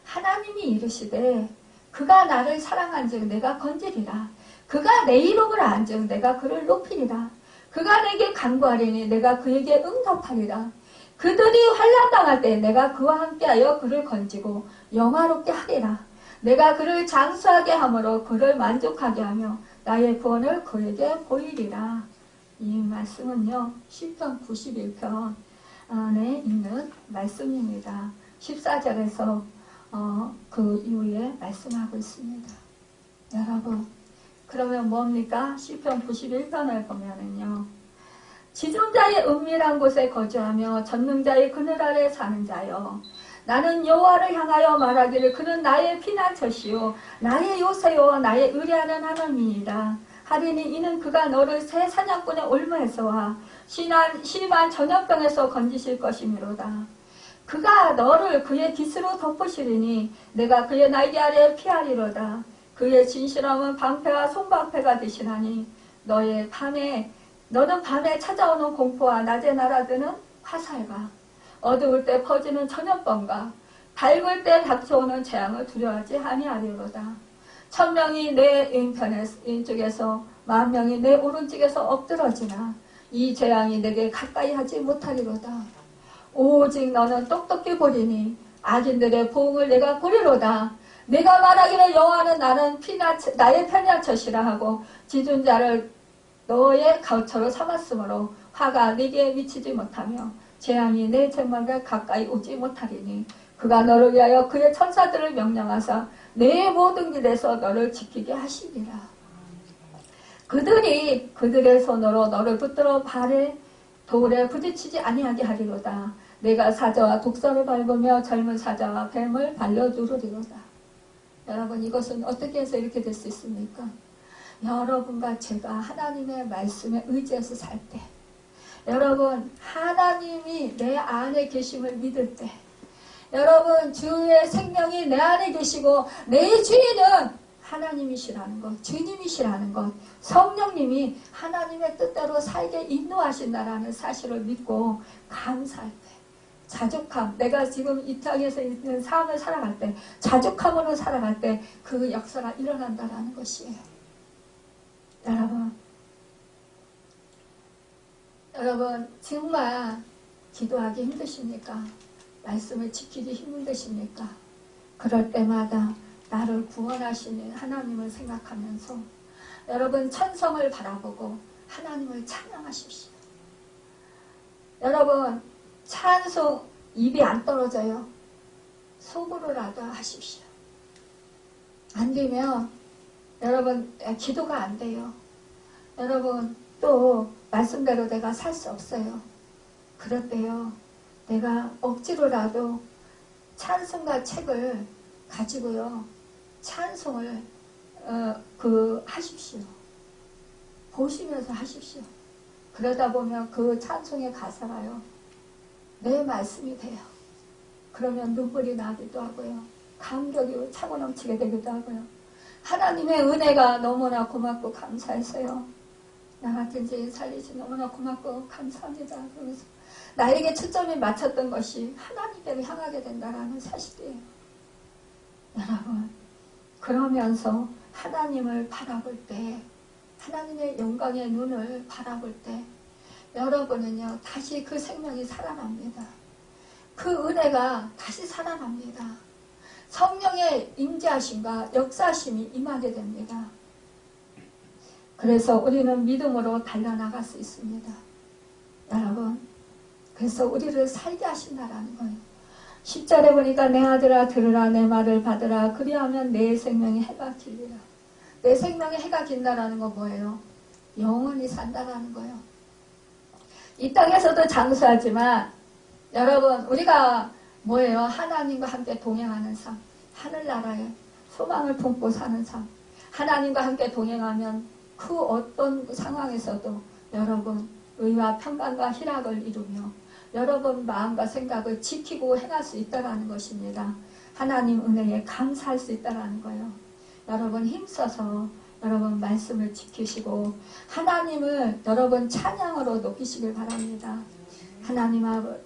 하나님이 이르시되 그가 나를 사랑한즉 내가 건지리라. 그가 내 이름을 안즉 내가 그를 높이리라. 그가 내게 간구하리니 내가 그에게 응답하리라. 그들이 환난당할 때 내가 그와 함께하여 그를 건지고 영화롭게 하리라. 내가 그를 장수하게 함으로 그를 만족하게 하며 나의 구원을 그에게 보이리라. 이 말씀은요 시편 91편 안에 있는 말씀입니다. 14절에서 그 이후에 말씀하고 있습니다. 여러분 그러면 뭡니까? 시편 91편을 보면은요 지존자의 은밀한 곳에 거주하며 전능자의 그늘 아래 사는 자여 나는 여호와를 향하여 말하기를 그는 나의 피난처시요 나의 요새요 나의 의뢰하는 하나님이니라. 하리니 이는 그가 너를 새 사냥꾼의 올무에서와 심한 전염병에서 건지실 것이미로다. 그가 너를 그의 깃으로 덮으시리니 내가 그의 날개 아래 피하리로다. 그의 진실함은 방패와 손방패가 되시나니 너는 밤에 찾아오는 공포와 낮에 날아드는 화살과 어두울 때 퍼지는 전염병과 밝을 때 닥쳐오는 재앙을 두려워하지 아니하리로다. 1000명이 내 왼쪽에서 10,000명이 내 오른쪽에서 엎드러지나 이 재앙이 내게 가까이 하지 못하리로다. 오직 너는 똑똑히 보리니 악인들의 보응을 내가 보리로다. 내가 말하기를 여호와는 나의 편향처시라 하고 지존자를 너의 거처로 삼았으므로 화가 네게 미치지 못하며 재앙이 내 장막에 가까이 오지 못하리니 그가 너를 위하여 그의 천사들을 명령하사 내 모든 길에서 너를 지키게 하시리라. 그들이 그들의 손으로 너를 붙들어 발에 돌에 부딪히지 아니하게 하리로다. 내가 사자와 독사를 밟으며 젊은 사자와 뱀을 발려 누르리로다. 여러분 이것은 어떻게 해서 이렇게 될 수 있습니까? 여러분과 제가 하나님의 말씀에 의지해서 살 때 여러분 하나님이 내 안에 계심을 믿을 때 여러분 주의 생명이 내 안에 계시고 내 주인은 하나님이시라는 것, 주님이시라는 것, 성령님이 하나님의 뜻대로 살게 인도하신다라는 사실을 믿고 감사할 때 자족함, 내가 지금 이 땅에서 있는 삶을 살아갈 때 자족함으로 살아갈 때 그 역사가 일어난다라는 것이에요. 여러분 정말 기도하기 힘드십니까? 말씀을 지키기 힘드십니까? 그럴 때마다 나를 구원하시는 하나님을 생각하면서 여러분 천성을 바라보고 하나님을 찬양하십시오. 여러분 찬송 입이 안 떨어져요. 속으로라도 하십시오. 안 되면 여러분 기도가 안 돼요. 여러분 또 말씀대로 내가 살 수 없어요. 그럴 때요 내가 억지로라도 찬송가 책을 가지고요 찬송을 하십시오. 보시면서 하십시오. 그러다 보면 그 찬송의 가사가요 내 말씀이 돼요. 그러면 눈물이 나기도 하고요 감격이 차고 넘치게 되기도 하고요 하나님의 은혜가 너무나 고맙고 감사해서요 나 같은 죄인 살리시 너무나 고맙고 감사합니다. 그러면서 나에게 초점이 맞췄던 것이 하나님께로 향하게 된다는 사실이에요. 여러분, 그러면서 하나님을 바라볼 때, 하나님의 영광의 눈을 바라볼 때 여러분은요 다시 그 생명이 살아납니다. 그 은혜가 다시 살아납니다. 성령의 임재하심과 역사하심이 임하게 됩니다. 그래서 우리는 믿음으로 달려나갈 수 있습니다. 여러분, 그래서 우리를 살게 하신다라는 거예요. 10절에 보니까 내 아들아 들으라 내 말을 받으라 그리하면 내 생명의 해가 길리라. 내 생명의 해가 긴다라는 건 뭐예요? 영원히 산다라는 거예요. 이 땅에서도 장수하지만 여러분 우리가 뭐예요? 하나님과 함께 동행하는 삶, 하늘나라에 소망을 품고 사는 삶. 하나님과 함께 동행하면 그 어떤 상황에서도 여러분 의와 평강과 희락을 이루며 여러분 마음과 생각을 지키고 행할 수 있다는 것입니다. 하나님 은혜에 감사할 수 있다는 거예요. 여러분 힘써서 여러분 말씀을 지키시고 하나님을 여러분 찬양으로 높이시길 바랍니다.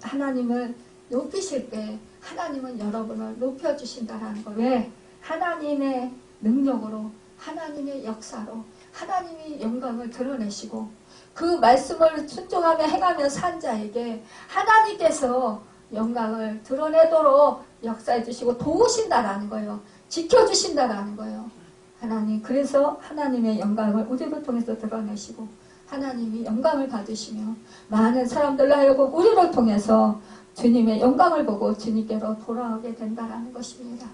하나님을 높이실 때 하나님은 여러분을 높여주신다는 거. 왜? 하나님의 능력으로 하나님의 역사로 하나님이 영광을 드러내시고 그 말씀을 순종하며 행하며 산 자에게 하나님께서 영광을 드러내도록 역사해 주시고 도우신다라는 거예요. 지켜주신다라는 거예요. 하나님, 그래서 하나님의 영광을 우리를 통해서 드러내시고 하나님이 영광을 받으시며 많은 사람들로 하여금 우리를 통해서 주님의 영광을 보고 주님께로 돌아오게 된다는 것입니다.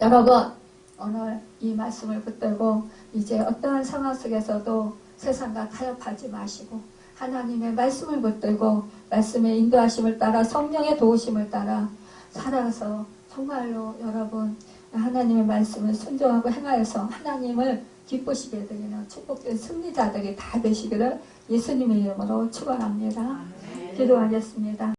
여러분, 오늘 이 말씀을 붙들고 이제 어떠한 상황 속에서도 세상과 타협하지 마시고 하나님의 말씀을 붙들고 말씀의 인도하심을 따라 성령의 도우심을 따라 살아서 정말로 여러분 하나님의 말씀을 순종하고 행하여서 하나님을 기쁘시게 되는 축복된 승리자들이 다 되시기를 예수님의 이름으로 축원합니다. 기도하겠습니다.